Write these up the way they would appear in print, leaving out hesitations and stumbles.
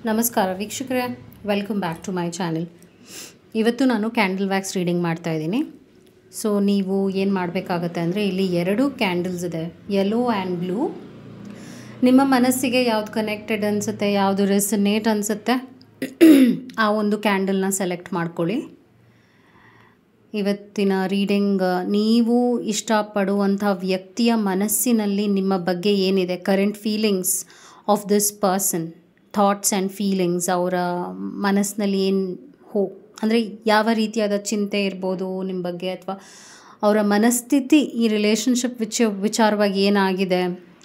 ನಮಸ್ಕಾರ ವೀಕ್ಷಕರೇ, welcome back to my channel. ಇವತ್ತು ನಾನು ಕ್ಯಾಂಡಲ್ ವ್ಯಾಕ್ಸ್ ರೀಡಿಂಗ್ ಮಾಡ್ತಾ ಇದ್ದೀನಿ. ಸೊ ನೀವು ಏನು ಮಾಡಬೇಕಾಗತ್ತೆ ಅಂದರೆ, ಇಲ್ಲಿ 2 ಕ್ಯಾಂಡಲ್ಸ್ ಇದೆ, ಯೆಲ್ಲೋ ಆ್ಯಂಡ್ ಬ್ಲೂ. ನಿಮ್ಮ ಮನಸ್ಸಿಗೆ ಯಾವ್ದು ಕನೆಕ್ಟೆಡ್ ಅನಿಸುತ್ತೆ, ಯಾವುದು ರೆಸನೇಟ್ ಅನಿಸುತ್ತೆ, ಆ ಒಂದು ಕ್ಯಾಂಡಲ್ನ ಸೆಲೆಕ್ಟ್ ಮಾಡ್ಕೊಳ್ಳಿ. ಇವತ್ತಿನ ರೀಡಿಂಗ್ ನೀವು ಇಷ್ಟಪಡುವಂಥ ವ್ಯಕ್ತಿಯ ಮನಸ್ಸಿನಲ್ಲಿ ನಿಮ್ಮ ಬಗ್ಗೆ ಏನಿದೆ, current feelings of this person, thoughts and feelings, ಅವರ ಮನಸ್ಸಿನಲ್ಲಿ ಏನು ಅಂದರೆ ಯಾವ ರೀತಿಯಾದ ಚಿಂತೆ ಇರ್ಬೋದು ನಿಮ್ಮ ಬಗ್ಗೆ, ಅಥವಾ ಅವರ ಮನಸ್ಥಿತಿ ಈ ರಿಲೇಷನ್ಶಿಪ್ ವಿಚಾರವಾಗಿ ಏನಾಗಿದೆ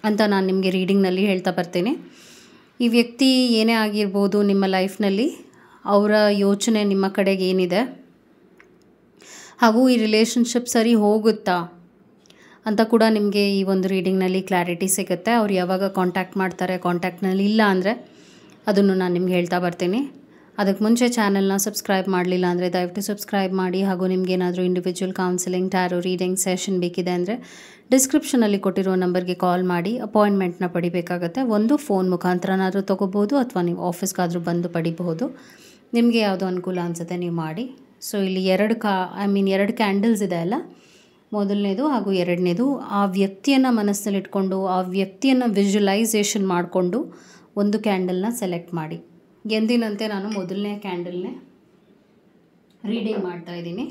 ಅಂತ ನಾನು ನಿಮಗೆ ರೀಡಿಂಗ್ನಲ್ಲಿ ಹೇಳ್ತಾ ಬರ್ತೀನಿ. ಈ ವ್ಯಕ್ತಿ ಏನೇ ಆಗಿರ್ಬೋದು ನಿಮ್ಮ ಲೈಫ್ನಲ್ಲಿ, ಅವರ ಯೋಚನೆ ನಿಮ್ಮ ಕಡೆಗೆ ಏನಿದೆ, ಹಾಗೂ ಈ ರಿಲೇಷನ್ಶಿಪ್ ಸರಿ ಹೋಗುತ್ತಾ ಅಂತ ಕೂಡ ನಿಮಗೆ ಈ ಒಂದು ರೀಡಿಂಗ್ನಲ್ಲಿ ಕ್ಲಾರಿಟಿ ಸಿಗುತ್ತೆ. ಅವ್ರು ಯಾವಾಗ ಕಾಂಟ್ಯಾಕ್ಟ್ ಮಾಡ್ತಾರೆ, ಕಾಂಟ್ಯಾಕ್ಟ್ನಲ್ಲಿ ಇಲ್ಲ ಅಂದರೆ ಅದನ್ನು ನಾನು ನಿಮ್ಗೆ ಹೇಳ್ತಾ ಬರ್ತೀನಿ. ಅದಕ್ಕೆ ಮುಂಚೆ ಚಾನಲ್ನ ಸಬ್ಸ್ಕ್ರೈಬ್ ಮಾಡಲಿಲ್ಲ ಅಂದರೆ ದಯವಿಟ್ಟು ಸಬ್ಸ್ಕ್ರೈಬ್ ಮಾಡಿ. ಹಾಗೂ ನಿಮಗೇನಾದರೂ individual counselling, tarot reading session ಬೇಕಿದೆ ಅಂದರೆ ಡಿಸ್ಕ್ರಿಪ್ಷನಲ್ಲಿ ಕೊಟ್ಟಿರೋ ನಂಬರ್ಗೆ ಕಾಲ್ ಮಾಡಿ ಅಪಾಯಿಂಟ್ಮೆಂಟ್ನ ಪಡಿಬೇಕಾಗತ್ತೆ. ಒಂದು ಫೋನ್ ಮುಖಾಂತರನಾದರೂ ತೊಗೋಬೋದು, ಅಥವಾ ನೀವು ಆಫೀಸ್ಗಾದರೂ ಬಂದು ಪಡಿಬಹುದು. ನಿಮಗೆ ಯಾವುದು ಅನುಕೂಲ ಅನಿಸುತ್ತೆ ನೀವು ಮಾಡಿ. ಸೊ ಇಲ್ಲಿ 2 ಕ್ಯಾಂಡಲ್ಸ್ ಇದೆ ಅಲ್ಲ, ಮೊದಲನೇದು ಹಾಗೂ ಎರಡನೇದು. ಆ ವ್ಯಕ್ತಿಯನ್ನು ಮನಸ್ಸಲ್ಲಿಟ್ಕೊಂಡು, ಆ ವ್ಯಕ್ತಿಯನ್ನು ವಿಜುವಲೈಸೇಷನ್ ಮಾಡಿಕೊಂಡು ಒಂದು ಕ್ಯಾಂಡಲ್ನ ಸೆಲೆಕ್ಟ್ ಮಾಡಿ. ಎಂದಿನಂತೆ ನಾನು ಮೊದಲನೇ ಕ್ಯಾಂಡಲ್ನೇ ರೀಡಿಂಗ್ ಮಾಡ್ತಾ ಇದ್ದೀನಿ.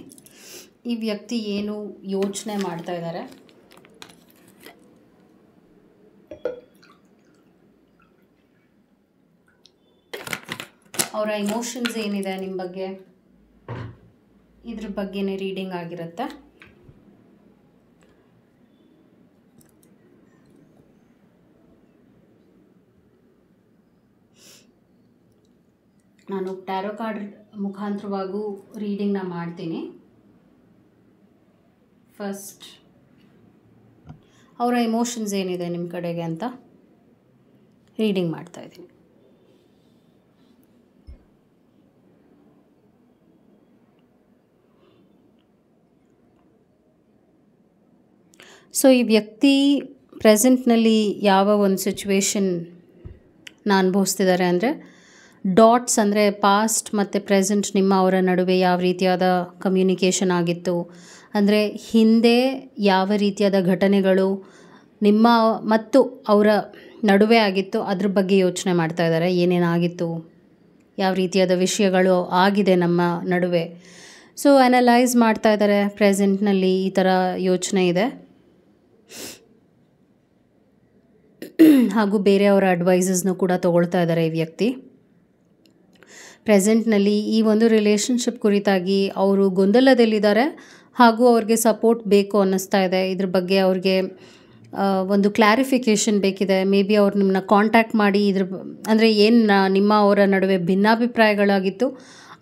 ಈ ವ್ಯಕ್ತಿ ಏನು ಯೋಚನೆ ಮಾಡ್ತಾ ಇದ್ದಾರೆ, ಅವರ ಇಮೋಷನ್ಸ್ ಏನಿದೆ ನಿಮ್ಮ ಬಗ್ಗೆ, ಇದ್ರ ಬಗ್ಗೆನೇ ರೀಡಿಂಗ್ ಆಗಿರುತ್ತೆ. ನಾನು ಟ್ಯಾರೋ ಕಾರ್ಡ್ ಮುಖಾಂತರವಾಗೂ ರೀಡಿಂಗ್ನ ಮಾಡ್ತೀನಿ. ಫಸ್ಟ್ ಅವರ ಇಮೋಷನ್ಸ್ ಏನಿದೆ ನಿಮ್ಮ ಕಡೆಗೆ ಅಂತ ರೀಡಿಂಗ್ ಮಾಡ್ತಾ ಇದ್ದೀನಿ. ಸೊ ಈ ವ್ಯಕ್ತಿ ಪ್ರೆಸೆಂಟ್ನಲ್ಲಿ ಯಾವ ಒಂದು ಸಿಚುವೇಶನ್ನ ಅನುಭವಿಸ್ತಿದ್ದಾರೆ ಅಂದರೆ, ಡಾಟ್ಸ್ ಅಂದರೆ ಪಾಸ್ಟ್ ಮತ್ತು ಪ್ರೆಸೆಂಟ್ ನಿಮ್ಮ ಅವರ ನಡುವೆ ಯಾವ ರೀತಿಯಾದ ಕಮ್ಯುನಿಕೇಷನ್ ಆಗಿತ್ತು, ಅಂದರೆ ಹಿಂದೆ ಯಾವ ರೀತಿಯಾದ ಘಟನೆಗಳು ನಿಮ್ಮ ಮತ್ತು ಅವರ ನಡುವೆ ಆಗಿತ್ತು, ಅದ್ರ ಬಗ್ಗೆ ಯೋಚನೆ ಮಾಡ್ತಾ ಇದ್ದಾರೆ. ಏನೇನಾಗಿತ್ತು, ಯಾವ ರೀತಿಯಾದ ವಿಷಯಗಳು ಆಗಿದೆ ನಮ್ಮ ನಡುವೆ. ಸೊ ಅನಲೈಸ್ ಮಾಡ್ತಾ ಇದ್ದಾರೆ. ಪ್ರೆಸೆಂಟ್ನಲ್ಲಿ ಈ ಥರ ಯೋಚನೆ ಇದೆ. ಹಾಗೂ ಬೇರೆಯವರ ಅಡ್ವೈಸಸ್ನು ಕೂಡ ತೊಗೊಳ್ತಾ ಇದ್ದಾರೆ ಈ ವ್ಯಕ್ತಿ. ಪ್ರೆಸೆಂಟ್ನಲ್ಲಿ ಈ ಒಂದು ರಿಲೇಷನ್ಶಿಪ್ ಕುರಿತಾಗಿ ಅವರು ಗೊಂದಲದಲ್ಲಿದ್ದಾರೆ, ಹಾಗೂ ಅವ್ರಿಗೆ ಸಪೋರ್ಟ್ ಬೇಕು ಅನ್ನಿಸ್ತಾ ಇದೆ. ಇದ್ರ ಬಗ್ಗೆ ಅವ್ರಿಗೆ ಒಂದು ಕ್ಲಾರಿಫಿಕೇಷನ್ ಬೇಕಿದೆ. ಮೇ ಬಿ ಅವ್ರು ನಿಮ್ಮನ್ನ ಕಾಂಟ್ಯಾಕ್ಟ್ ಮಾಡಿ ಅಂದರೆ ಏನು ನಿಮ್ಮ ಅವರ ನಡುವೆ ಭಿನ್ನಾಭಿಪ್ರಾಯಗಳಾಗಿತ್ತು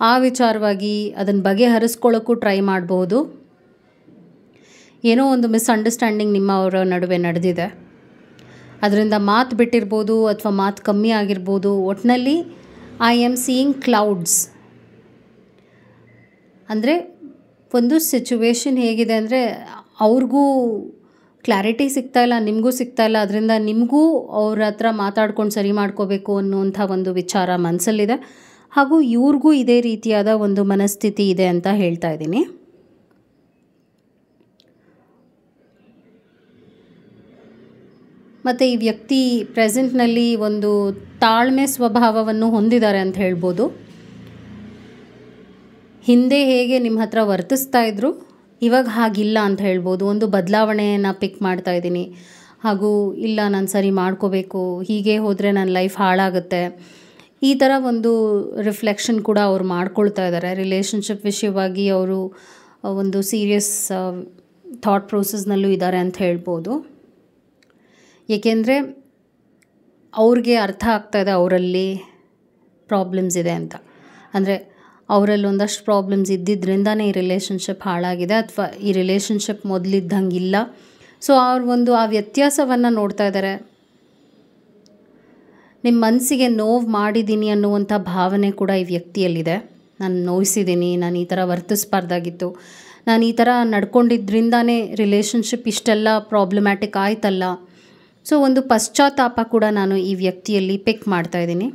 ಆ ವಿಚಾರವಾಗಿ ಅದನ್ನು ಬಗೆಹರಿಸ್ಕೊಳ್ಳೋಕ್ಕೂ ಟ್ರೈ ಮಾಡ್ಬೋದು. ಏನೋ ಒಂದು ಮಿಸ್ಅಂಡರ್ಸ್ಟ್ಯಾಂಡಿಂಗ್ ನಿಮ್ಮ ಅವರ ನಡುವೆ ನಡೆದಿದೆ, ಅದರಿಂದ ಮಾತು ಬಿಟ್ಟಿರ್ಬೋದು ಅಥವಾ ಮಾತು ಕಮ್ಮಿ ಆಗಿರ್ಬೋದು. ಒಟ್ಟಿನಲ್ಲಿ ಐ ಆಮ್ ಸೀಯಿಂಗ್ ಕ್ಲೌಡ್ಸ್ ಅಂದರೆ ಒಂದು ಸಿಚುವೇಶನ್ ಹೇಗಿದೆ ಅಂದರೆ, ಅವ್ರಿಗೂ ಕ್ಲಾರಿಟಿ ಸಿಗ್ತಾಯಿಲ್ಲ, ನಿಮಗೂ ಸಿಗ್ತಾಯಿಲ್ಲ. ಅದರಿಂದ ನಿಮಗೂ ಅವ್ರ ಹತ್ರ ಮಾತಾಡ್ಕೊಂಡು ಸರಿ ಮಾಡ್ಕೋಬೇಕು ಅನ್ನುವಂಥ ಒಂದು ವಿಚಾರ ಮನಸ್ಸಲ್ಲಿದೆ. ಹಾಗೂ ಇವ್ರಿಗೂ ಇದೇ ರೀತಿಯಾದ ಒಂದು ಮನಸ್ಥಿತಿ ಇದೆ ಅಂತ ಹೇಳ್ತಾ ಇದ್ದೀನಿ. ಮತ್ತು ಈ ವ್ಯಕ್ತಿ ಪ್ರೆಸೆಂಟ್ನಲ್ಲಿ ಒಂದು ತಾಳ್ಮೆ ಸ್ವಭಾವವನ್ನು ಹೊಂದಿದ್ದಾರೆ ಅಂತ ಹೇಳ್ಬೋದು. ಹಿಂದೆ ಹೇಗೆ ನಿಮ್ಮ ಹತ್ರ ವರ್ತಿಸ್ತಾ ಇದ್ರು, ಇವಾಗ ಹಾಗಿಲ್ಲ ಅಂತ ಹೇಳ್ಬೋದು. ಒಂದು ಬದಲಾವಣೆಯನ್ನು ಪಿಕ್ ಮಾಡ್ತಾ ಇದ್ದೀನಿ, ಹಾಗೂ ಇಲ್ಲ ನಾನು ಸರಿ ಮಾಡ್ಕೋಬೇಕು, ಹೀಗೆ ಹೋದರೆ ನನ್ನ ಲೈಫ್ ಹಾಳಾಗುತ್ತೆ, ಈ ಥರ ಒಂದು ರಿಫ್ಲೆಕ್ಷನ್ ಕೂಡ ಅವ್ರು ಮಾಡ್ಕೊಳ್ತಾ ಇದ್ದಾರೆ. ರಿಲೇಷನ್ಶಿಪ್ ವಿಷಯವಾಗಿ ಅವರು ಒಂದು ಸೀರಿಯಸ್ ಥಾಟ್ ಪ್ರೋಸೆಸ್ನಲ್ಲೂ ಇದ್ದಾರೆ ಅಂತ ಹೇಳ್ಬೋದು. ಏಕೆಂದರೆ ಅವ್ರಿಗೆ ಅರ್ಥ ಆಗ್ತಾಯಿದೆ ಅವರಲ್ಲಿ ಪ್ರಾಬ್ಲಮ್ಸ್ ಇದೆ ಅಂತ. ಅಂದರೆ ಅವರಲ್ಲಿ ಒಂದಷ್ಟು ಪ್ರಾಬ್ಲಮ್ಸ್ ಇದ್ದಿದ್ದರಿಂದನೇ ಈ ರಿಲೇಷನ್ಶಿಪ್ ಹಾಳಾಗಿದೆ, ಅಥವಾ ಈ ರಿಲೇಷನ್ಶಿಪ್ ಮೊದಲಿದ್ದಂಗಿಲ್ಲ. ಸೊ ಅವ್ರು ಆ ವ್ಯತ್ಯಾಸವನ್ನು ನೋಡ್ತಾ ಇದ್ದಾರೆ. ನಿಮ್ಮ ಮನಸ್ಸಿಗೆ ನೋವು ಮಾಡಿದ್ದೀನಿ ಅನ್ನುವಂಥ ಭಾವನೆ ಕೂಡ ಈ ವ್ಯಕ್ತಿಯಲ್ಲಿದೆ. ನಾನು ನೋಯಿಸಿದ್ದೀನಿ, ನಾನು ಈ ಥರ ವರ್ತಿಸ್ಬಾರ್ದಾಗಿತ್ತು, ನಾನು ಈ ಥರ ನಡ್ಕೊಂಡಿದ್ದರಿಂದಾನೇ ರಿಲೇಷನ್ಶಿಪ್ ಇಷ್ಟೆಲ್ಲ ಪ್ರಾಬ್ಲಮ್ಯಾಟಿಕ್ ಆಯ್ತಲ್ಲ. ಸೊ ಒಂದು ಪಶ್ಚಾತ್ತಾಪ ಕೂಡ ನಾನು ಈ ವ್ಯಕ್ತಿಯಲ್ಲಿ ಪಿಕ್ ಮಾಡ್ತಾಯಿದ್ದೀನಿ.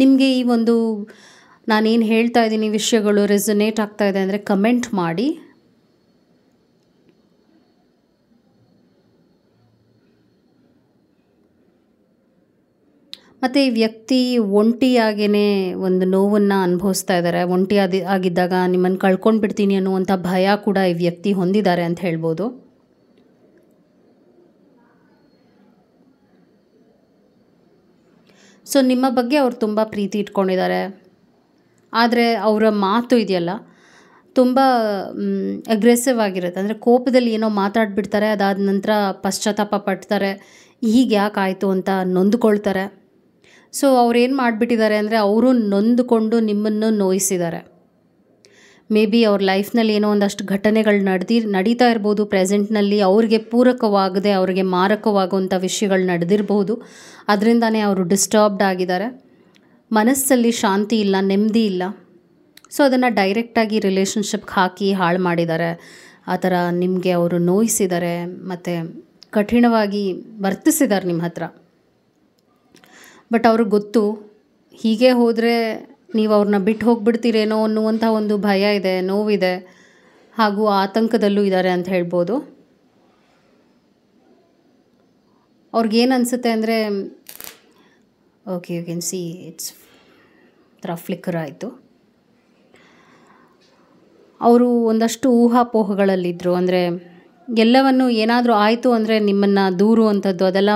ನಿಮಗೆ ಈ ಒಂದು ನಾನೇನು ಹೇಳ್ತಾ ಇದ್ದೀನಿ ವಿಷಯಗಳು ರೆಸೊನೇಟ್ ಆಗ್ತಾ ಇದೆ ಅಂದರೆ ಕಮೆಂಟ್ ಮಾಡಿ. ಮತ್ತು ಈ ವ್ಯಕ್ತಿ ಒಂಟಿಯಾಗೇ ಒಂದು ನೋವನ್ನು ಅನುಭವಿಸ್ತಾ ಇದ್ದಾರೆ. ಆಗಿದ್ದಾಗ ನಿಮ್ಮನ್ನು ಕಳ್ಕೊಂಡು ಬಿಡ್ತೀನಿ ಅನ್ನುವಂಥ ಭಯ ಕೂಡ ಈ ವ್ಯಕ್ತಿ ಹೊಂದಿದ್ದಾರೆ ಅಂತ ಹೇಳ್ಬೋದು. ಸೊ ನಿಮ್ಮ ಬಗ್ಗೆ ಅವ್ರು ತುಂಬ ಪ್ರೀತಿ ಇಟ್ಕೊಂಡಿದ್ದಾರೆ. ಆದರೆ ಅವರ ಮಾತು ಇದೆಯಲ್ಲ ತುಂಬ ಅಗ್ರೆಸಿವ್ ಆಗಿರುತ್ತೆ. ಅಂದರೆ ಕೋಪದಲ್ಲಿ ಏನೋ ಮಾತಾಡ್ಬಿಡ್ತಾರೆ, ಅದಾದ ನಂತರ ಪಶ್ಚಾತ್ತಾಪ ಪಡ್ತಾರೆ, ಹೀಗೆ ಯಾಕೆ ಆಯಿತು ಅಂತ ನೊಂದುಕೊಳ್ತಾರೆ. ಸೊ ಅವ್ರೇನು ಮಾಡಿಬಿಟ್ಟಿದ್ದಾರೆ ಅಂದರೆ ಅವರು ನೊಂದುಕೊಂಡು ನಿಮ್ಮನ್ನು ನೋಯಿಸಿದ್ದಾರೆ. ಮೇ ಬಿ ಅವ್ರ ಲೈಫ್ನಲ್ಲಿ ಏನೋ ಒಂದಷ್ಟು ಘಟನೆಗಳು ನಡೀತಾ ಇರ್ಬೋದು ಪ್ರೆಸೆಂಟ್ನಲ್ಲಿ, ಅವ್ರಿಗೆ ಪೂರಕವಾಗದೆ ಅವ್ರಿಗೆ ಮಾರಕವಾಗುವಂಥ ವಿಷಯಗಳು ನಡೆದಿರ್ಬೋದು. ಅದರಿಂದನೇ ಅವರು ಡಿಸ್ಟರ್ಬ್ಡ್ ಆಗಿದ್ದಾರೆ. ಮನಸ್ಸಲ್ಲಿ ಶಾಂತಿ ಇಲ್ಲ, ನೆಮ್ಮದಿ ಇಲ್ಲ. ಸೊ ಅದನ್ನು ಡೈರೆಕ್ಟಾಗಿ ರಿಲೇಷನ್ಶಿಪ್ಗೆ ಹಾಕಿ ಹಾಳು ಮಾಡಿದ್ದಾರೆ. ಆ ಥರ ನಿಮಗೆ ಅವರು ನೋಯಿಸಿದ್ದಾರೆ ಮತ್ತು ಕಠಿಣವಾಗಿ ವರ್ತಿಸಿದ್ದಾರೆ ನಿಮ್ಮ ಹತ್ರ. ಬಟ್ ಅವ್ರಿಗೆ ಗೊತ್ತು, ಹೀಗೆ ಹೋದರೆ ನೀವು ಅವ್ರನ್ನ ಬಿಟ್ಟು ಹೋಗ್ಬಿಡ್ತೀರೇನೋ ಅನ್ನುವಂಥ ಒಂದು ಭಯ ಇದೆ, ನೋವಿದೆ, ಹಾಗೂ ಆತಂಕದಲ್ಲೂ ಇದ್ದಾರೆ ಅಂತ ಹೇಳ್ಬೋದು. ಅವ್ರಿಗೇನು ಅನಿಸುತ್ತೆ ಅಂದರೆ, okay you can see it's ಥರ ಫ್ಲಿಕ್ಕರ್ ಆಯಿತು. ಅವರು ಒಂದಷ್ಟು ಊಹಾಪೋಹಗಳಲ್ಲಿದ್ದರು. ಅಂದರೆ ಎಲ್ಲವನ್ನು ಏನಾದರೂ ಆಯಿತು ಅಂದರೆ ನಿಮ್ಮನ್ನು ದೂರುವಂಥದ್ದು, ಅದೆಲ್ಲ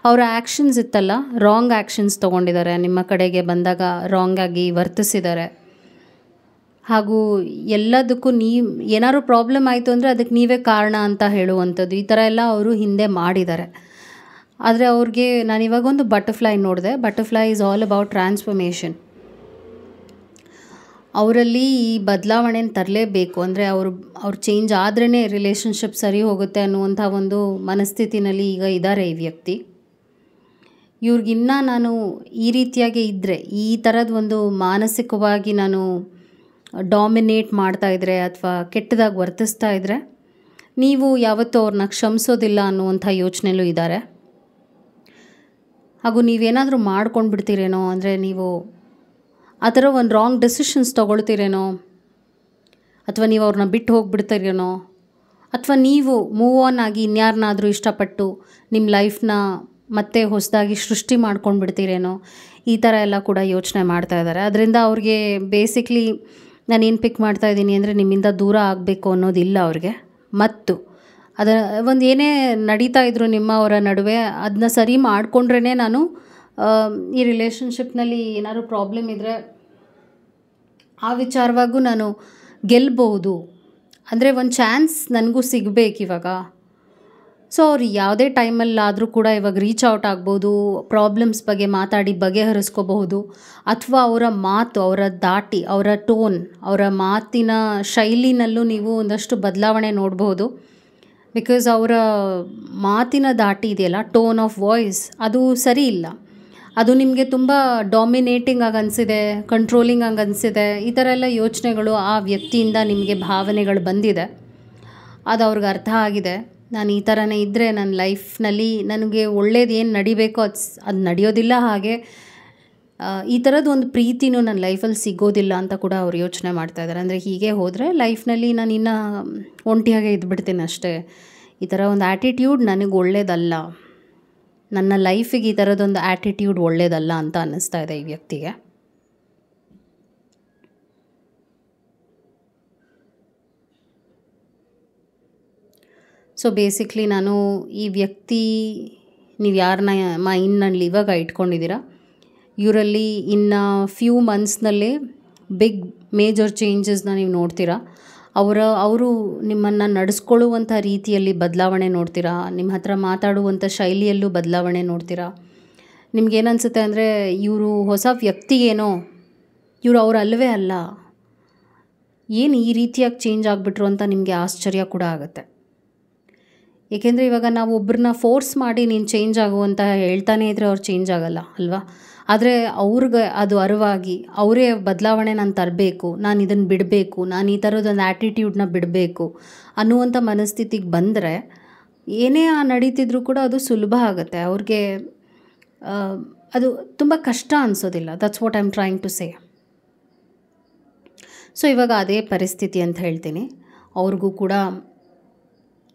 ಅವರ ಆ್ಯಕ್ಷನ್ಸ್ ಇತ್ತಲ್ಲ, ರಾಂಗ್ ಆ್ಯಕ್ಷನ್ಸ್ ತೊಗೊಂಡಿದ್ದಾರೆ. ನಿಮ್ಮ ಕಡೆಗೆ ಬಂದಾಗ ರಾಂಗಾಗಿ ವರ್ತಿಸಿದ್ದಾರೆ. ಹಾಗೂ ಎಲ್ಲದಕ್ಕೂ ಏನಾದ್ರು ಪ್ರಾಬ್ಲಮ್ ಆಯಿತು ಅಂದರೆ ಅದಕ್ಕೆ ನೀವೇ ಕಾರಣ ಅಂತ ಹೇಳುವಂಥದ್ದು, ಈ ಥರ ಎಲ್ಲ ಅವರು ಹಿಂದೆ ಮಾಡಿದ್ದಾರೆ. ಆದರೆ ಅವ್ರಿಗೆ ನಾನಿವಾಗ ಒಂದು ಬಟರ್ಫ್ಲೈ ನೋಡಿದೆ. Butterfly is all about transformation. ಅವರಲ್ಲಿ ಈ ಬದಲಾವಣೆನ ತರಲೇಬೇಕು. ಅಂದರೆ ಅವ್ರು ಚೇಂಜ್ ಆದ್ರೇ ರಿಲೇಷನ್ಶಿಪ್ ಸರಿ ಹೋಗುತ್ತೆ ಅನ್ನುವಂಥ ಒಂದು ಮನಸ್ಥಿತಿನಲ್ಲಿ ಈಗ ಇದ್ದಾರೆ ಈ ವ್ಯಕ್ತಿ. ಇವ್ರಿಗಿನ್ನೂ ನಾನು ಈ ರೀತಿಯಾಗಿ ಇದ್ದರೆ, ಈ ಥರದ ಒಂದು ಮಾನಸಿಕವಾಗಿ ನಾನು ಡಾಮಿನೇಟ್ ಮಾಡ್ತಾಯಿದ್ರೆ ಅಥವಾ ಕೆಟ್ಟದಾಗಿ ವರ್ತಿಸ್ತಾ ಇದ್ದರೆ, ನೀವು ಯಾವತ್ತೂ ಅವ್ರನ್ನ ಕ್ಷಮಿಸೋದಿಲ್ಲ ಅನ್ನುವಂಥ ಯೋಚನೆಯಲ್ಲೂ ಇದ್ದಾರೆ. ಹಾಗೂ ನೀವೇನಾದರೂ ಮಾಡ್ಕೊಂಡು ಬಿಡ್ತೀರೇನೋ, ಅಂದರೆ ನೀವು ಆ ಥರ ಒಂದು ರಾಂಗ್ ಡೆಸಿಷನ್ಸ್ ತೊಗೊಳ್ತೀರೇನೋ, ಅಥವಾ ನೀವು ಅವ್ರನ್ನ ಬಿಟ್ಟು ಹೋಗಿಬಿಡ್ತೀರೇನೋ, ಅಥವಾ ನೀವು ಮೂವ್ ಆನ್ ಆಗಿ ಇನ್ಯಾರನ್ನಾದರೂ ಇಷ್ಟಪಟ್ಟು ನಿಮ್ಮ ಲೈಫ್ನ ಮತ್ತೆ ಹೊಸದಾಗಿ ಸೃಷ್ಟಿ ಮಾಡ್ಕೊಂಡು ಬಿಡ್ತೀರೇನೋ, ಈ ಥರ ಎಲ್ಲ ಕೂಡ ಯೋಚನೆ ಮಾಡ್ತಾ ಇದ್ದಾರೆ. ಅದರಿಂದ ಅವ್ರಿಗೆ ಬೇಸಿಕ್ಲಿ ನಾನೇನು ಪಿಕ್ ಮಾಡ್ತಾಯಿದ್ದೀನಿ ಅಂದರೆ, ನಿಮ್ಮಿಂದ ದೂರ ಆಗಬೇಕು ಅನ್ನೋದಿಲ್ಲ ಅವ್ರಿಗೆ. ಮತ್ತು ಒಂದು ಏನೇ ನಡೀತಾ ಇದ್ರು ಅವರ ನಡುವೆ, ಅದನ್ನ ಸರಿ ಮಾಡಿಕೊಂಡ್ರೇ ನಾನು ಈ ರಿಲೇಷನ್ಶಿಪ್ನಲ್ಲಿ ಏನಾದ್ರು ಪ್ರಾಬ್ಲಮ್ ಇದ್ದರೆ ಆ ವಿಚಾರವಾಗೂ ನಾನು ಗೆಲ್ಬಹುದು. ಅಂದರೆ ಒಂದು ಚಾನ್ಸ್ ನನಗೂ ಸಿಗಬೇಕಿವಾಗ. ಸೊ ಅವ್ರು ಯಾವುದೇ ಟೈಮಲ್ಲಾದರೂ ಕೂಡ ಇವಾಗ ರೀಚ್ ಔಟ್ ಆಗ್ಬೋದು, ಪ್ರಾಬ್ಲಮ್ಸ್ ಬಗ್ಗೆ ಮಾತಾಡಿ ಬಗೆಹರಿಸ್ಕೋಬಹುದು. ಅಥವಾ ಅವರ ಮಾತು, ಅವರ ದಾಟಿ, ಅವರ ಟೋನ್, ಅವರ ಮಾತಿನ ಶೈಲಿನಲ್ಲೂ ನೀವು ಒಂದಷ್ಟು ಬದಲಾವಣೆ ನೋಡ್ಬೋದು. ಬಿಕಾಸ್ ಅವರ ಮಾತಿನ ದಾಟಿ ಇದೆಯಲ್ಲ, ಟೋನ್ ಆಫ್ ವಾಯ್ಸ್, ಅದು ಸರಿ ಇಲ್ಲ. ಅದು ನಿಮಗೆ ತುಂಬ ಡಾಮಿನೇಟಿಂಗ್ ಆಗಿ ಅನಿಸಿದೆ, ಕಂಟ್ರೋಲಿಂಗ್ ಆಗಿ ಅನಿಸಿದೆ. ಈ ಥರ ಎಲ್ಲ ಯೋಚನೆಗಳು ಆ ವ್ಯಕ್ತಿಯಿಂದ ನಿಮಗೆ ಭಾವನೆಗಳು ಬಂದಿದೆ. ಅದು ಅವ್ರಿಗೆ ಅರ್ಥ ಆಗಿದೆ. ನಾನು ಈ ಥರನೇ ಇದ್ದರೆ ನನ್ನ ಲೈಫ್ನಲ್ಲಿ ನನಗೆ ಒಳ್ಳೇದು ಏನು ನಡಿಬೇಕೋ ಅದು ನಡೆಯೋದಿಲ್ಲ. ಹಾಗೆ ಈ ಥರದ್ದು ಒಂದು ಪ್ರೀತಿನೂ ನನ್ನ ಲೈಫಲ್ಲಿ ಸಿಗೋದಿಲ್ಲ ಅಂತ ಕೂಡ ಅವ್ರು ಯೋಚನೆ ಮಾಡ್ತಾಯಿದ್ದಾರೆ. ಅಂದರೆ ಹೀಗೆ ಹೋದರೆ ಲೈಫ್ನಲ್ಲಿ ನಾನು ಇನ್ನೂ ಒಂಟಿಯಾಗೆ ಇದ್ಬಿಡ್ತೀನಿ ಅಷ್ಟೇ. ಈ ಥರ ಒಂದು ಆ್ಯಟಿಟ್ಯೂಡ್ ನನಗೆ ಒಳ್ಳೇದಲ್ಲ, ನನ್ನ ಲೈಫಿಗೆ ಈ ಥರದೊಂದು ಆ್ಯಟಿಟ್ಯೂಡ್ ಒಳ್ಳೇದಲ್ಲ ಅಂತ ಅನ್ನಿಸ್ತಾ ಇದೆ ಈ ವ್ಯಕ್ತಿಗೆ. ಸೊ ಬೇಸಿಕ್ಲಿ ನಾನು ಈ ವ್ಯಕ್ತಿ, ನೀವು ಯಾರನ್ನ ಮೈಂಡ್ನಲ್ಲಿ ಇವಾಗ ಇಟ್ಕೊಂಡಿದ್ದೀರಾ, ಇವರಲ್ಲಿ ಇನ್ನು ಫ್ಯೂ ಮಂತ್ಸ್ನಲ್ಲೇ ಬಿಗ್ ಮೇಜರ್ ಚೇಂಜಸ್ನ ನೀವು ನೋಡ್ತೀರಾ. ಅವರು ನಿಮ್ಮನ್ನು ನಡೆಸ್ಕೊಳ್ಳುವಂಥ ರೀತಿಯಲ್ಲಿ ಬದಲಾವಣೆ ನೋಡ್ತೀರಾ. ನಿಮ್ಮ ಹತ್ರ ಮಾತಾಡುವಂಥ ಶೈಲಿಯಲ್ಲೂ ಬದಲಾವಣೆ ನೋಡ್ತೀರಾ. ನಿಮ್ಗೇನನ್ಸುತ್ತೆ ಅಂದರೆ, ಇವರು ಹೊಸ ವ್ಯಕ್ತಿಗೇನೋ, ಇವರು ಅವ್ರು ಅಲ್ಲವೇ ಅಲ್ಲ, ಏನು ಈ ರೀತಿಯಾಗಿ ಚೇಂಜ್ ಆಗಿಬಿಟ್ರು ಅಂತ ನಿಮಗೆ ಆಶ್ಚರ್ಯ ಕೂಡ ಆಗುತ್ತೆ. ಏಕೆಂದರೆ ಇವಾಗ ನಾವು ಒಬ್ಬರನ್ನ ಫೋರ್ಸ್ ಮಾಡಿ ನೀನು ಚೇಂಜ್ ಆಗುವಂತ ಹೇಳ್ತಾನೆ ಇದ್ದರೆ ಅವ್ರು ಚೇಂಜ್ ಆಗಲ್ಲ ಅಲ್ವಾ. ಆದರೆ ಅವ್ರಿಗೆ ಅದು ಅರಿವಾಗಿ ಅವರೇ ಬದಲಾವಣೆ ನಾನು ತರಬೇಕು, ನಾನು ಇದನ್ನು ಬಿಡಬೇಕು, ನಾನು ಈ ಥರದೊಂದು ಆ್ಯಟಿಟ್ಯೂಡನ್ನ ಬಿಡಬೇಕು ಅನ್ನುವಂಥ ಮನಸ್ಥಿತಿಗೆ ಬಂದರೆ ಏನೇ ನಡೀತಿದ್ರೂ ಕೂಡ ಅದು ಸುಲಭ ಆಗುತ್ತೆ ಅವ್ರಿಗೆ. ಅದು ತುಂಬ ಕಷ್ಟ ಅನಿಸೋದಿಲ್ಲ. That's what I am trying to say. So ಇವಾಗ ಅದೇ ಪರಿಸ್ಥಿತಿ ಅಂತ ಹೇಳ್ತೀನಿ. ಅವ್ರಿಗೂ ಕೂಡ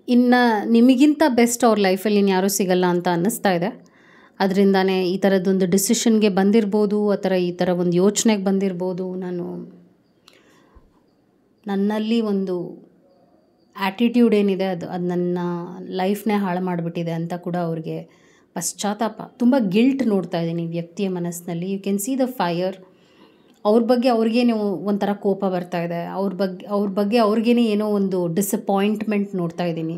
ಇನ್ನು ನಿಮಗಿಂತ ಬೆಸ್ಟ್ ಅವ್ರ ಲೈಫಲ್ಲಿ ಇನ್ಯಾರೂ ಸಿಗಲ್ಲ ಅಂತ ಅನ್ನಿಸ್ತಾ ಇದೆ. ಅದರಿಂದನೇ ಈ ಥರದ್ದೊಂದು ಡಿಸಿಷನ್ಗೆ ಬಂದಿರ್ಬೋದು, ಈ ಥರ ಒಂದು ಯೋಚನೆಗೆ ಬಂದಿರ್ಬೋದು. ನನ್ನಲ್ಲಿ ಒಂದು ಆ್ಯಟಿಟ್ಯೂಡ್ ಏನಿದೆ ಅದು ನನ್ನ ಲೈಫ್ನೇ ಹಾಳು ಮಾಡಿಬಿಟ್ಟಿದೆ ಅಂತ ಕೂಡ ಅವ್ರಿಗೆ ಪಶ್ಚಾತ್ತಾಪ, ತುಂಬ ಗಿಲ್ಟ್ ನೋಡ್ತಾ ಇದ್ದೀನಿ ವ್ಯಕ್ತಿಯ ಮನಸ್ಸಿನಲ್ಲಿ. You can see the fire. ಅವ್ರ ಬಗ್ಗೆ ಅವ್ರಿಗೇನೋ ಒಂಥರ ಕೋಪ ಬರ್ತಾ ಇದೆ. ಅವ್ರ ಬಗ್ಗೆ ಅವ್ರಿಗೇನೆ ಏನೋ ಒಂದು ಡಿಸಪಾಯಿಂಟ್ಮೆಂಟ್ ನೋಡ್ತಾ ಇದ್ದೀನಿ.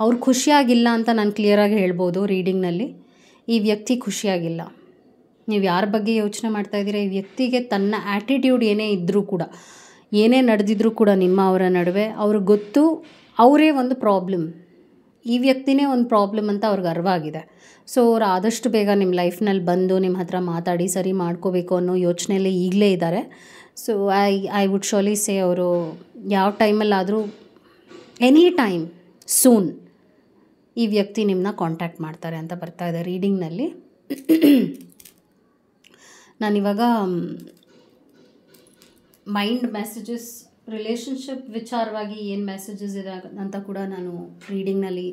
ಅವ್ರು ಖುಷಿಯಾಗಿಲ್ಲ ಅಂತ ನಾನು ಕ್ಲಿಯರಾಗಿ ಹೇಳ್ಬೋದು ರೀಡಿಂಗ್ನಲ್ಲಿ. ಈ ವ್ಯಕ್ತಿ ಖುಷಿಯಾಗಿಲ್ಲ. ನೀವು ಯಾರ ಬಗ್ಗೆ ಯೋಚನೆ ಮಾಡ್ತಾ ಇದ್ದೀರಾ, ಈ ವ್ಯಕ್ತಿಗೆ ತನ್ನ ಆ್ಯಟಿಟ್ಯೂಡ್ ಏನೇ ಇದ್ದರೂ ಕೂಡ, ಏನೇ ನಡೆದಿದ್ರೂ ಕೂಡ ನಿಮ್ಮ ಅವರ ನಡುವೆ ಅವ್ರಿಗೆ ಗೊತ್ತು ಅವರೇ ಒಂದು ಪ್ರಾಬ್ಲಮ್, ಈ ವ್ಯಕ್ತಿನೇ ಒಂದು ಪ್ರಾಬ್ಲಮ್ ಅಂತ ಅವ್ರಿಗೆ ಅರ್ಥ ಆಗಿದೆ. ಸೊ ಅವ್ರು ಆದಷ್ಟು ಬೇಗ ನಿಮ್ಮ ಲೈಫ್ನಲ್ಲಿ ಬಂದು ನಿಮ್ಮ ಹತ್ರ ಮಾತಾಡಿ ಸರಿ ಮಾಡ್ಕೋಬೇಕು ಅನ್ನೋ ಯೋಚನೆಯಲ್ಲಿ ಈಗಲೇ ಇದ್ದಾರೆ. ಸೊ ಐ ವುಡ್ ಶೋಲಿ ಸೇ ಅವರು ಯಾವ ಟೈಮಲ್ಲಾದರೂ ಎನಿ ಟೈಮ್ ಸೂನ್ ಈ ವ್ಯಕ್ತಿ ನಿಮ್ಮನ್ನ ಕಾಂಟ್ಯಾಕ್ಟ್ ಮಾಡ್ತಾರೆ ಅಂತ ಬರ್ತಾ ಇದೆ ರೀಡಿಂಗ್ನಲ್ಲಿ. ನಾನಿವಾಗ ಮೈಂಡ್ ಮೆಸೇಜಸ್, ರಿಲೇಷನ್ಶಿಪ್ ವಿಚಾರವಾಗಿ ಏನು ಮೆಸೇಜಸ್ ಇದೆ ಅಂತ ಕೂಡ ನಾನು ರೀಡಿಂಗ್ನಲ್ಲಿ